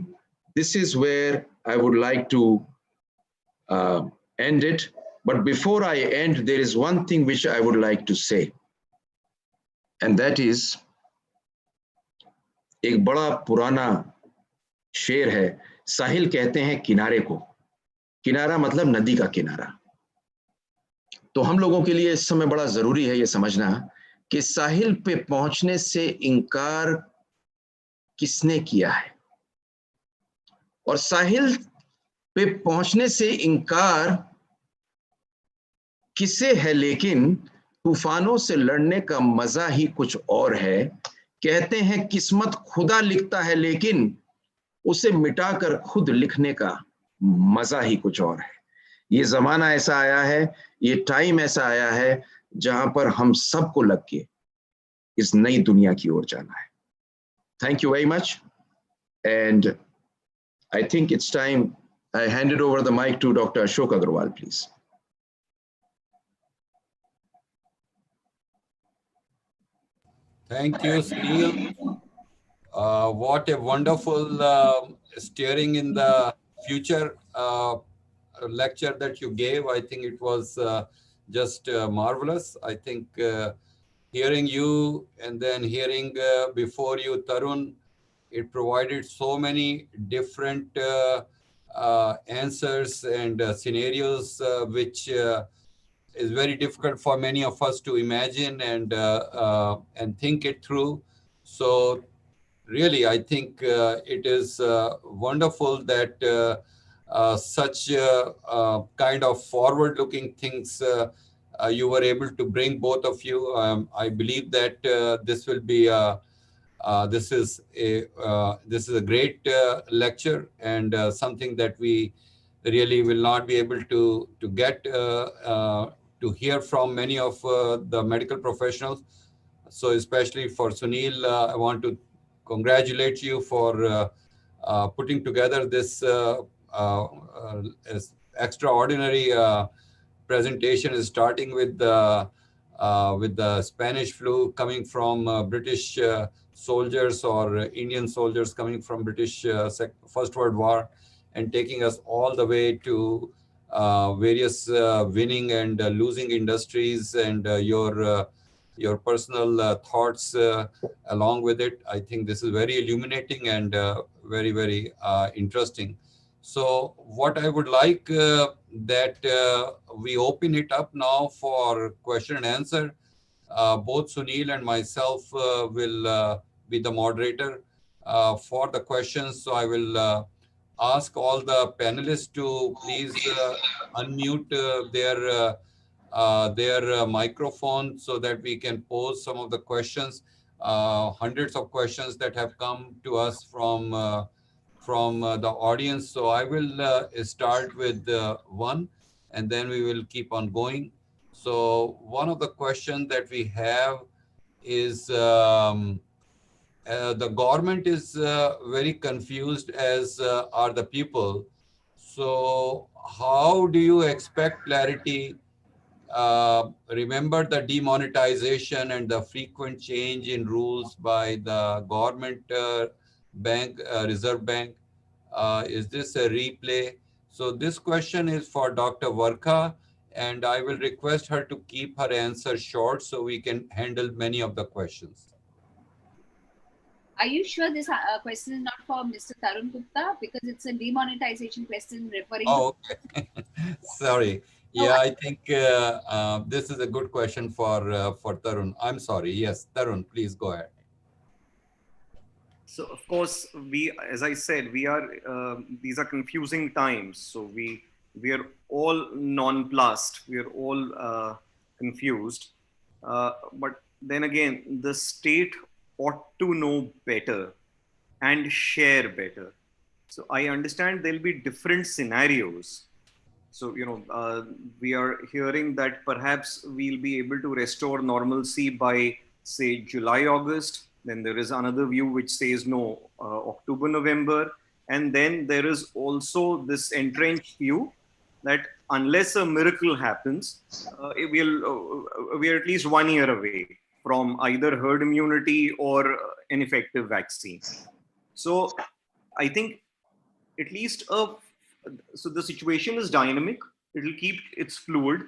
Speaker 1: this is where I would like to end it. But before I end, there is one thing which I would like to say. And that is, एक बड़ा पुराना शेर है, साहिल कहते हैं किनारे को, किनारा मतलब नदी का किनारा। तो हम लोगों के लिए इस समय बड़ा जरूरी है ये समझना कि साहिल पे पहुंचने से इनकार किसने किया है, और साहिल पे पहुंचने से इनकार किसे है, लेकिन तूफानों से लड़ने का मजा ही कुछ और है। कहते हैं किस्मत खुदा लिखता है, लेकिन उसे मिटाकर खुद लिखने का मजा ही कुछ और है। ये जमाना ऐसा आया है, ये टाइम ऐसा आया है जहां पर हम सबको लग के इस नई दुनिया की ओर जाना है। Thank you very much, and I think it's time I hand it over the mic to Dr. Ashok Agarwal, please.
Speaker 2: Thank you, Sunil. What a wonderful steering in the future lecture that you gave. I think it was just marvelous. I think hearing you and then hearing before you, Tarun, it provided so many different answers and scenarios which is very difficult for many of us to imagine and think it through. So really, I think it is wonderful that such kind of forward-looking things you were able to bring, both of you. I believe that this will be this is a great lecture, and something that we really will not be able to get to hear from many of the medical professionals. So especially for Sunil, I want to congratulate you for putting together this extraordinary presentation, starting with the Spanish flu coming from British soldiers, or Indian soldiers coming from British First World War, and taking us all the way to various winning and losing industries, and your personal thoughts along with it. I think this is very illuminating and very, very interesting. So what I would like that we open it up now for question and answer. Both Sunil and myself will be the moderator for the questions. So I will ask all the panelists to please unmute their microphone so that we can pose some of the questions. Hundreds of questions that have come to us from the audience. So I will start with one, and then we will keep on going. So one of the questions that we have is the government is very confused, as are the people. So how do you expect clarity? Remember the demonetization and the frequent change in rules by the government bank, Reserve Bank. Is this a replay? So this question is for Dr. Varkha, and I will request her to keep her answer short so we can handle many of the questions.
Speaker 3: Are you sure this question is not for Mr. Tarun Gupta? Because it's a demonetization question referring to...
Speaker 2: Okay. Sorry. Yeah, I think this is a good question for Tarun. I'm sorry. Yes, Tarun, please go ahead.
Speaker 4: So of course, as I said, these are confusing times. So we are all nonplussed. We are all confused. But then again, the state ought to know better and share better. So I understand there'll be different scenarios. So, we are hearing that perhaps we'll be able to restore normalcy by, say, July, August. Then there is another view which says no, October, November. And then there is also this entrenched view that unless a miracle happens, we're at least 1 year away from either herd immunity or an effective vaccine. So I think at least so the situation is dynamic. It'll keep its fluid,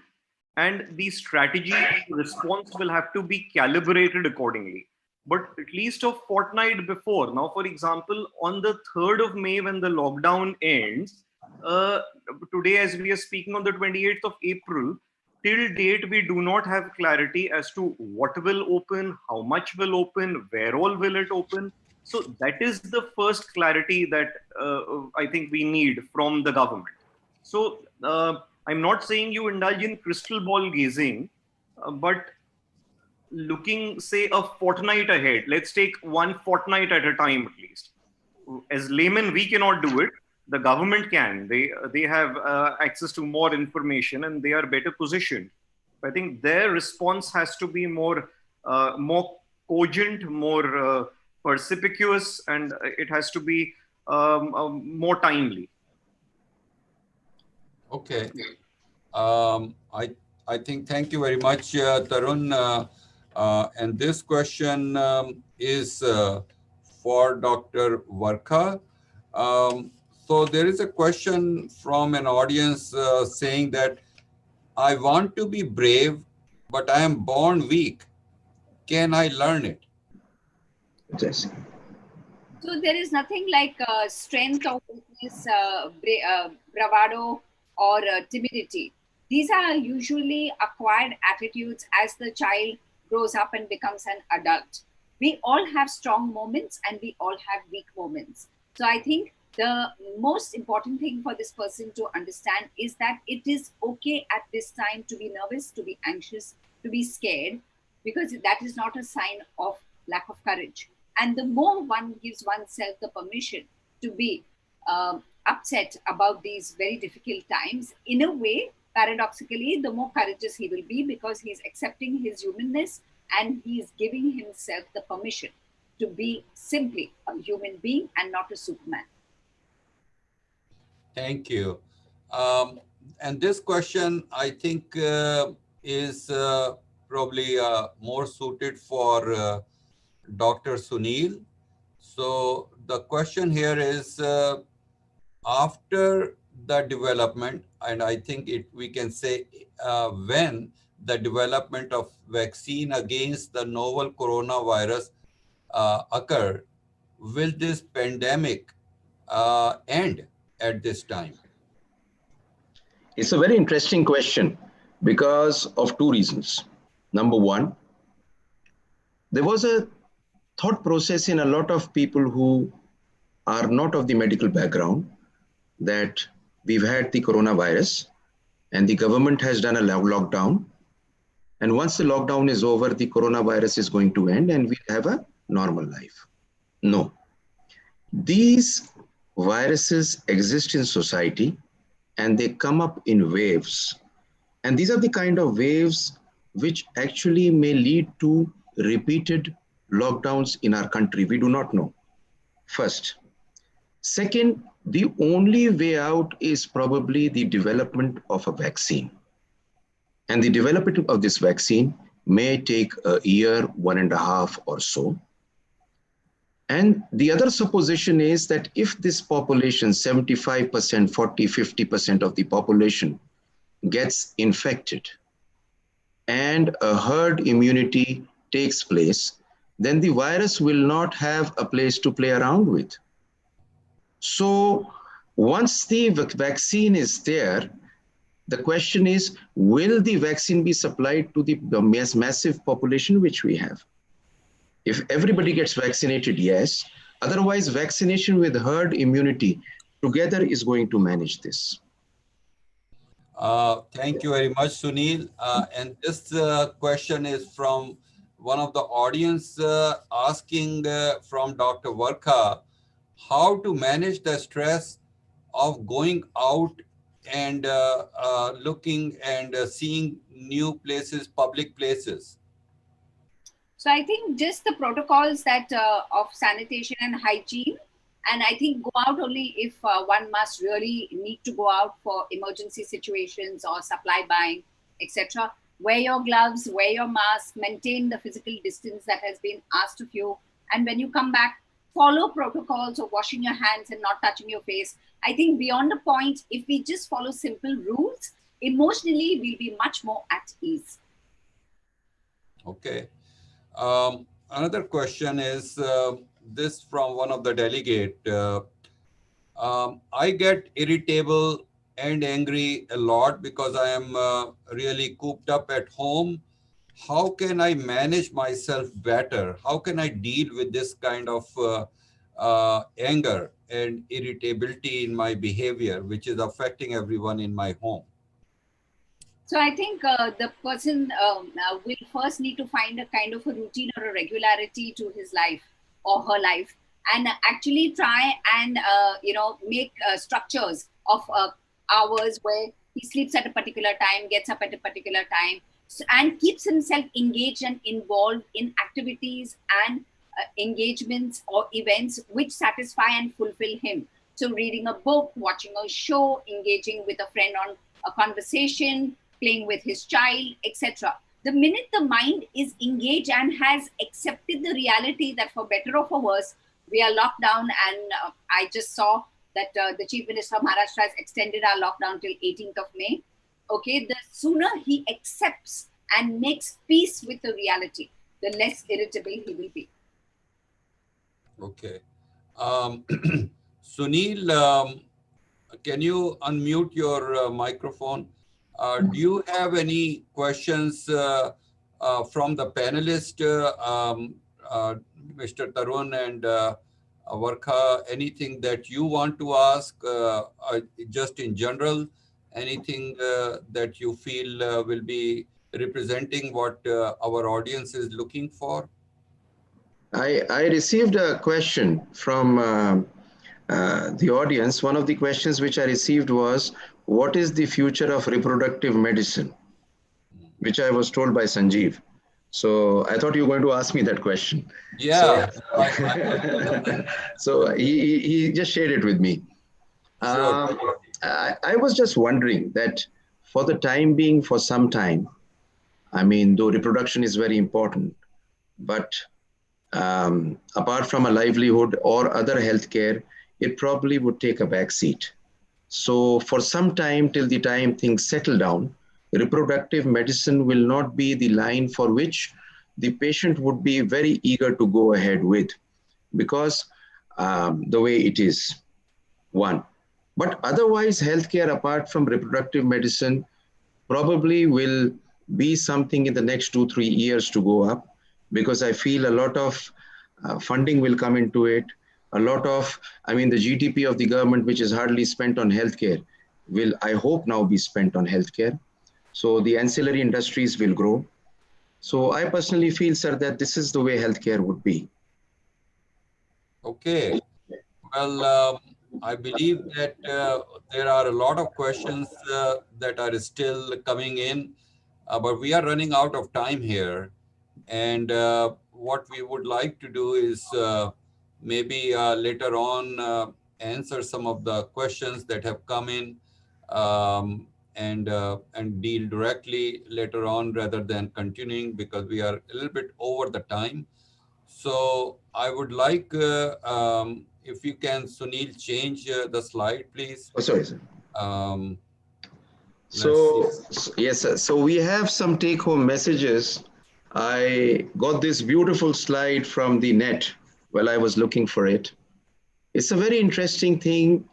Speaker 4: and the strategy and response will have to be calibrated accordingly. But at least a fortnight before, now, for example, on the 3rd of May, when the lockdown ends, today, as we are speaking on the 28th of April, till date, we do not have clarity as to what will open, how much will open, where all will it open. So that is the first clarity that I think we need from the government. So I'm not saying you indulge in crystal ball gazing, but looking, say, a fortnight ahead. Let's take one fortnight at a time at least. As laymen, we cannot do it. The government can. They have access to more information and they are better positioned. I think their response has to be more cogent, more perspicuous, and it has to be more timely.
Speaker 2: Okay. I think, thank you very much, Tarun. And this question is for Dr. Varkha. So there is a question from an audience saying that I want to be brave, but I am born weak. Can I learn it?
Speaker 1: Yes.
Speaker 3: So there is nothing like strength or weakness, bravado or timidity. These are usually acquired attitudes as the child grows up and becomes an adult. We all have strong moments and we all have weak moments. So I think the most important thing for this person to understand is that it is okay at this time to be nervous, to be anxious, to be scared, because that is not a sign of lack of courage. And the more one gives oneself the permission to be upset about these very difficult times, in a way, paradoxically, the more courageous he will be, because he's accepting his humanness and he's giving himself the permission to be simply a human being and not a Superman.
Speaker 2: Thank you. And this question, I think, is probably more suited for Dr. Sunil. So the question here is, after the development, and I think we can say when the development of vaccine against the novel coronavirus occur, will this pandemic end at this time?
Speaker 1: It's a very interesting question because of two reasons. Number one, there was a thought process in a lot of people who are not of the medical background that we've had the coronavirus and the government has done a lockdown. And once the lockdown is over, the coronavirus is going to end and we'll have a normal life. No. These viruses exist in society and they come up in waves. And these are the kind of waves which actually may lead to repeated lockdowns in our country. We do not know. First. Second, the only way out is probably the development of a vaccine. And the development of this vaccine may take a year, 1.5 or so. And the other supposition is that if this population, 75%, 40, 50% of the population gets infected and a herd immunity takes place, then the virus will not have a place to play around with. So once the vaccine is there, the question is, will the vaccine be supplied to the massive population which we have? If everybody gets vaccinated, yes. Otherwise, vaccination with herd immunity together is going to manage this.
Speaker 2: Thank you very much, Sunil. And this question is from one of the audience asking from Dr. Varkha, how to manage the stress of going out and looking and seeing new places, public places.
Speaker 3: So I think just the protocols that of sanitation and hygiene And I think go out only if one must really need to go out for emergency situations or supply buying, etc. Wear your gloves, wear your mask, maintain the physical distance that has been asked of you. And when you come back, follow protocols of washing your hands and not touching your face. I think beyond a point, if we just follow simple rules, emotionally we'll be much more at ease.
Speaker 2: Okay. Another question is this from one of the delegate. I get irritable and angry a lot because I am really cooped up at home. How can I manage myself better? How can I deal with this kind of anger and irritability in my behavior, which is affecting everyone in my home?
Speaker 3: So I think the person will first need to find a kind of a routine or a regularity to his life or her life, and actually try and make structures of hours where he sleeps at a particular time, gets up at a particular time, and keeps himself engaged and involved in activities and engagements or events which satisfy and fulfill him. So reading a book, watching a show, engaging with a friend on a conversation, playing with his child, etc. The minute the mind is engaged and has accepted the reality that for better or for worse, we are locked down, and I just saw that the Chief Minister of Maharashtra has extended our lockdown till 18th of May. Okay, the sooner he accepts and makes peace with the reality, the less irritable he will be.
Speaker 2: Okay. Sunil, can you unmute your microphone? Do you have any questions from the panelists, Mr. Tarun and Varkha? Anything that you want to ask, just in general? Anything that you feel will be representing what our audience is looking for?
Speaker 1: I received a question from the audience. One of the questions which I received was, what is the future of reproductive medicine? Which I was told by Sanjeev. So I thought you were going to ask me that question.
Speaker 2: Yeah.
Speaker 1: So he just shared it with me.
Speaker 2: Sure.
Speaker 1: I was just wondering that for the time being, for some time, I mean, though reproduction is very important, but apart from a livelihood or other healthcare, it probably would take a back seat. So for some time, till the time things settle down, reproductive medicine will not be the line for which the patient would be very eager to go ahead with, because the way it is, one. But otherwise, healthcare apart from reproductive medicine probably will be something in the next 2-3 years to go up, because I feel a lot of funding will come into it. A lot of, I mean, the GDP of the government, which is hardly spent on healthcare, will, I hope, now be spent on healthcare. So the ancillary industries will grow. So I personally feel, sir, that this is the way healthcare would be.
Speaker 2: Okay. Well, I believe that there are a lot of questions that are still coming in, but we are running out of time here. And what we would like to do is maybe later on answer some of the questions that have come in, and deal directly later on rather than continuing, because we are a little bit over the time. So I would like, if you can, Sunil, change the slide, please.
Speaker 1: Oh, sorry, sir.
Speaker 2: So,
Speaker 1: Yes, sir. So we have some take-home messages. I got this beautiful slide from the net while I was looking for it. It's a very interesting thing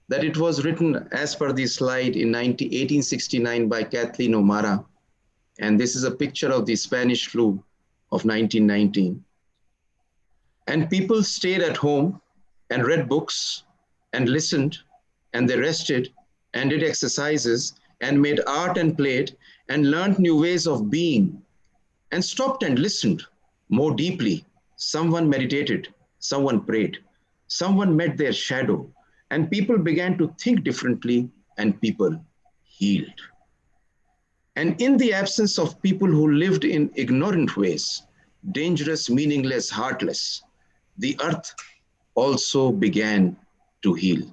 Speaker 1: that it was written as per the slide in 1869 by Kathleen O'Mara. And this is a picture of the Spanish flu of 1919. And people stayed at home and read books and listened, and they rested and did exercises and made art and played and learned new ways of being and stopped and listened more deeply. Someone meditated, someone prayed, someone met their shadow, and people began to think differently, and people healed. And in the absence of people who lived in ignorant ways, dangerous, meaningless, heartless, the earth also began to heal.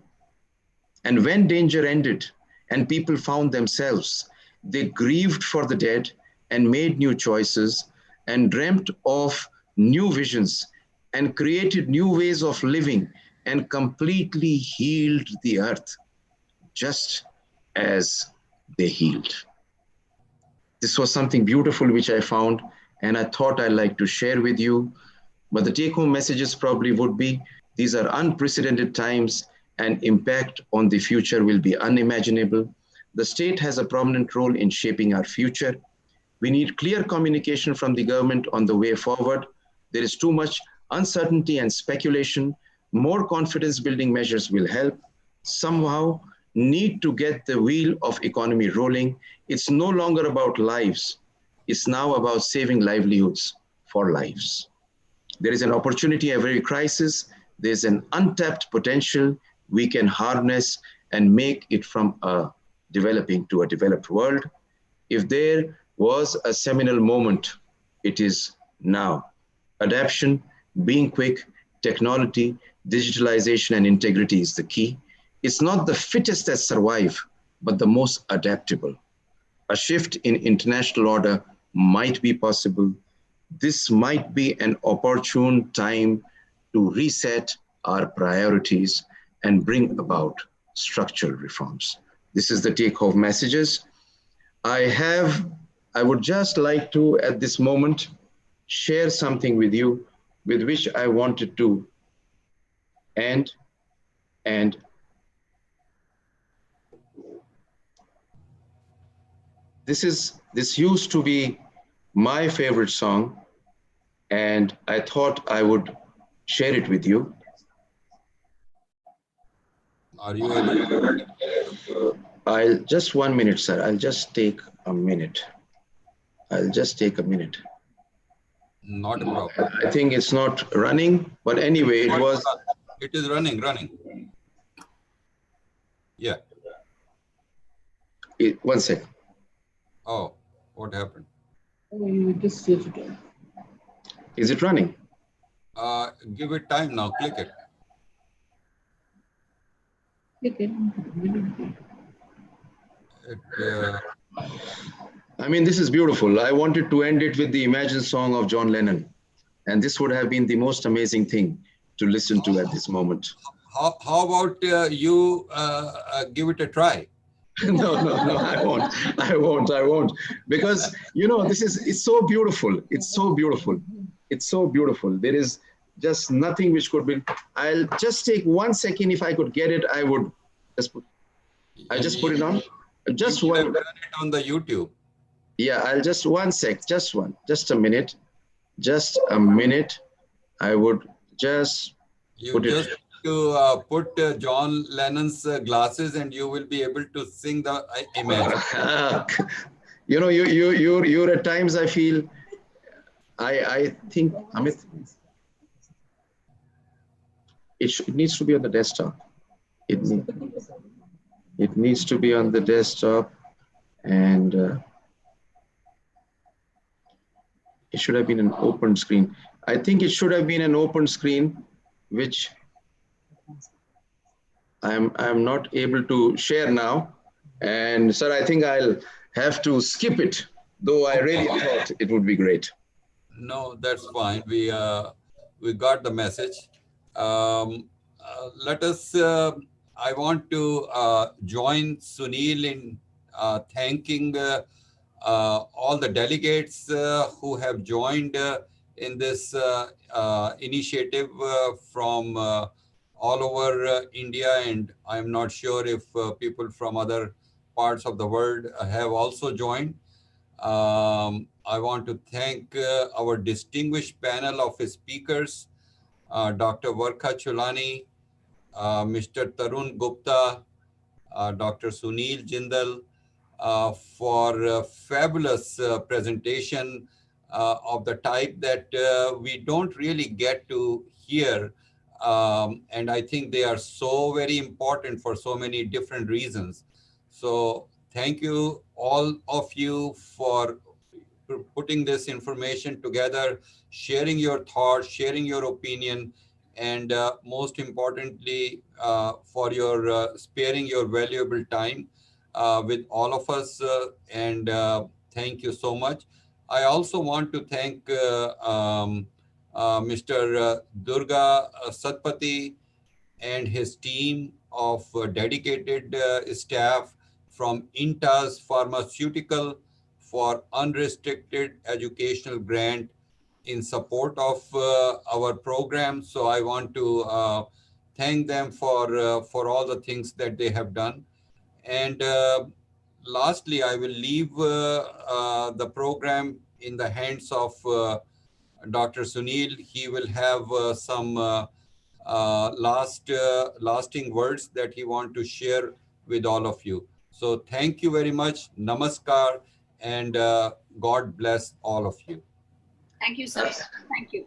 Speaker 1: And when danger ended and people found themselves, they grieved for the dead and made new choices and dreamt of new visions and created new ways of living and completely healed the earth just as they healed. This was something beautiful which I found, and I thought I'd like to share with you. But the take home messages probably would be these are unprecedented times, and impact on the future will be unimaginable. The state has a prominent role in shaping our future. We need clear communication from the government on the way forward. There is too much uncertainty and speculation. More confidence building measures will help. Somehow, need to get the wheel of economy rolling. It's no longer about lives. It's now about saving livelihoods for lives. There is an opportunity at every crisis. There's an untapped potential we can harness and make it from a developing to a developed world. If there was a seminal moment, it is now. Adaptation, being quick, technology, digitalization, and integrity is the key. It's not the fittest that survive, but the most adaptable. A shift in international order might be possible. This might be an opportune time to reset our priorities and bring about structural reforms. This is the take-home messages. I would just like to, at this moment, share something with you with which I wanted to end. And this used to be my favorite song, and I thought I would share it with you.
Speaker 2: Are you able?
Speaker 1: I'll just 1 minute, sir. I'll just take a minute. I'll just take a minute.
Speaker 2: Not a problem.
Speaker 1: I think it's not running, but anyway, it was.
Speaker 2: It is running. Yeah.
Speaker 1: 1 second.
Speaker 2: Oh, what happened?
Speaker 1: Just switch it on. Is it running?
Speaker 2: Give it time now. Click it.
Speaker 1: I mean, this is beautiful. I wanted to end it with the Imagine song of John Lennon. And this would have been the most amazing thing to listen to at this moment.
Speaker 2: How about you give it a try?
Speaker 1: No, I won't. Because, it's so beautiful. It's so beautiful. It's so beautiful. There is just nothing which could be. I'll just take 1 second. If I could get it, I would just put it on. Just
Speaker 2: you
Speaker 1: one.
Speaker 2: have done it on the YouTube.
Speaker 1: Yeah, I'll just 1 sec. Just a minute. Just a minute. I would just put it.
Speaker 2: To put John Lennon's glasses, and you will be able to sing the Imagine.
Speaker 1: You're at times I feel. I think Amit. It needs to be on the desktop. It needs to be on the desktop, and it should have been an open screen. I think it should have been an open screen, which I'm not able to share now. And sir, I think I'll have to skip it, though I really thought it would be great.
Speaker 2: No, that's fine. We got the message. Let us. I want to join Sunil in thanking all the delegates who have joined in this initiative from all over India, and I'm not sure if people from other parts of the world have also joined. I want to thank our distinguished panel of speakers, Dr. Varkha Chulani, Mr. Tarun Gupta, Dr. Sunil Jindal, for a fabulous presentation of the type that we don't really get to hear. And I think they are so very important for so many different reasons. So thank you, all of you, for putting this information together, sharing your thoughts, sharing your opinion, and most importantly, for your sparing your valuable time with all of us. And thank you so much. I also want to thank Mr. Durga Satpathy and his team of dedicated staff from Intas Pharmaceutical for unrestricted educational grant in support of our program. So I want to thank them for all the things that they have done. And lastly, I will leave the program in the hands of Dr. Sunil. He will have some lasting words that he want to share with all of you. So thank you very much. Namaskar, and God bless all of you.
Speaker 3: Thank you, sir. Thank you.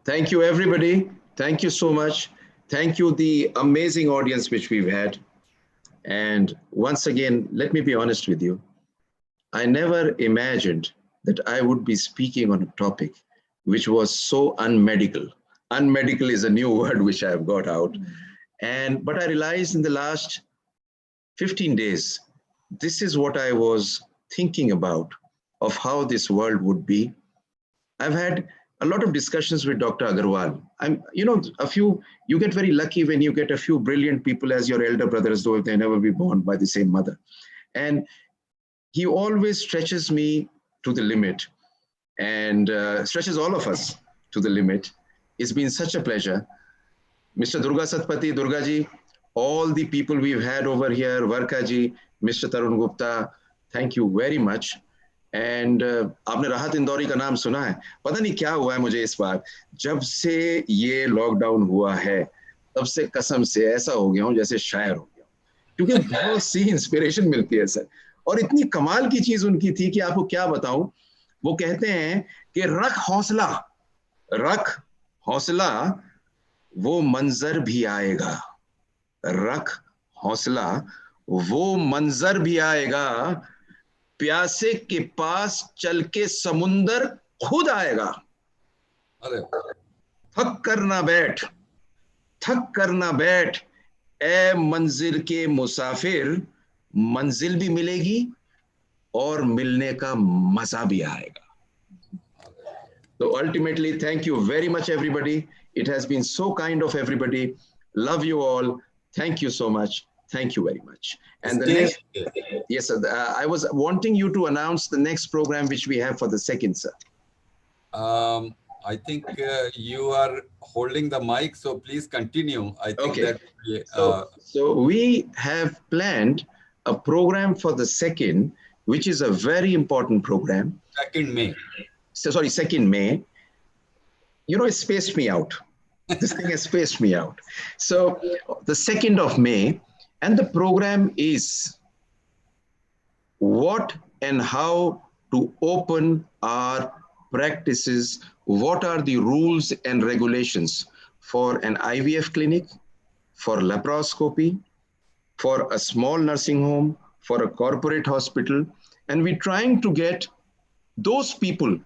Speaker 1: Thank you, everybody. Thank you so much. Thank you, the amazing audience which we've had. And once again, let me be honest with you. I never imagined that I would be speaking on a topic which was so unmedical. Unmedical is a new word which I have got out. But I realized in the last 15 days, this is what I was thinking about of how this world would be. I've had a lot of discussions with Dr. Agarwal. You get very lucky when you get a few brilliant people as your elder brothers, though they never be born by the same mother. And he always stretches me to the limit and stretches all of us to the limit. It's been such a pleasure. Mr. Durga Satpathy, Durga ji, all the people we've had over here, Varka ji, Mr. Tarun Gupta, thank you very much. And आपने राहत इंदौरी का नाम सुना है? पता नहीं क्या हुआ है मुझे इस बार, जब से ये लॉकडाउन हुआ है तब से कसम से ऐसा हो गया हूँ जैसे शायर हो गया हूँ, क्योंकि बहुत सी इंस्पिरेशन मिलती है सर. और इतनी कमाल की चीज उनकी थी कि आपको क्या बताऊं. वो कहते हैं कि रख हौसला वो मंजर भी आएगा, रख हौसला वो मंजर भी आएगा, प्यासे के पास चल के समुंदर खुद आएगा. थक कर ना बैठ ए मंजिल के मुसाफिर, मंजिल भी मिलेगी और मिलने का मजा भी आएगा. So ultimately, thank you very much, everybody. It has been so kind of everybody. Love you all. Thank you so much. Thank you very much. And the next, yes, sir, I was wanting you to announce the next program which we have for the second, sir.
Speaker 2: I think you are holding the mic, so please continue. I think
Speaker 1: okay.
Speaker 2: That
Speaker 1: so we have planned a program for the second, which is a very important program.
Speaker 2: 2nd May.
Speaker 1: So sorry, 2nd May. You know, it spaced me out. This thing has spaced me out. So the 2nd of May. And the program is what and how to open our practices, what are the rules and regulations for an IVF clinic, for laparoscopy, for a small nursing home, for a corporate hospital. And we're trying to get those people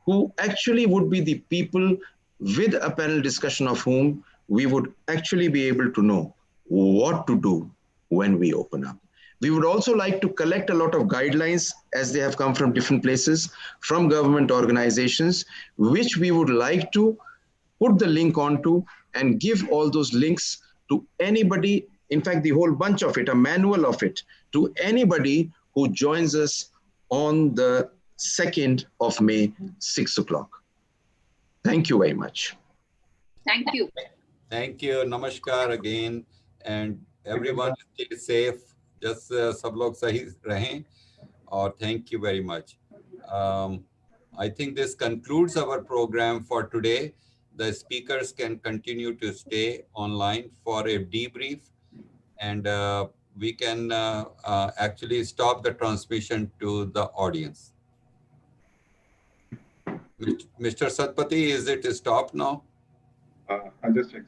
Speaker 1: who actually would be the people with a panel discussion of whom we would actually be able to know what to do when we open up. We would also like to collect a lot of guidelines as they have come from different places, from government organizations, which we would like to put the link onto and give all those links to anybody, in fact, the whole bunch of it, a manual of it, to anybody who joins us on the 2nd of May, 6 o'clock. Thank you very much.
Speaker 3: Thank you.
Speaker 2: Thank you. Namaskar again. And everyone stay safe. Just sab log sahi rahein. Or thank you very much. I think this concludes our program for today. The speakers can continue to stay online for a debrief, and we can actually stop the transmission to the audience. Mr. Satpathy, is it stopped now?
Speaker 5: I'll just check.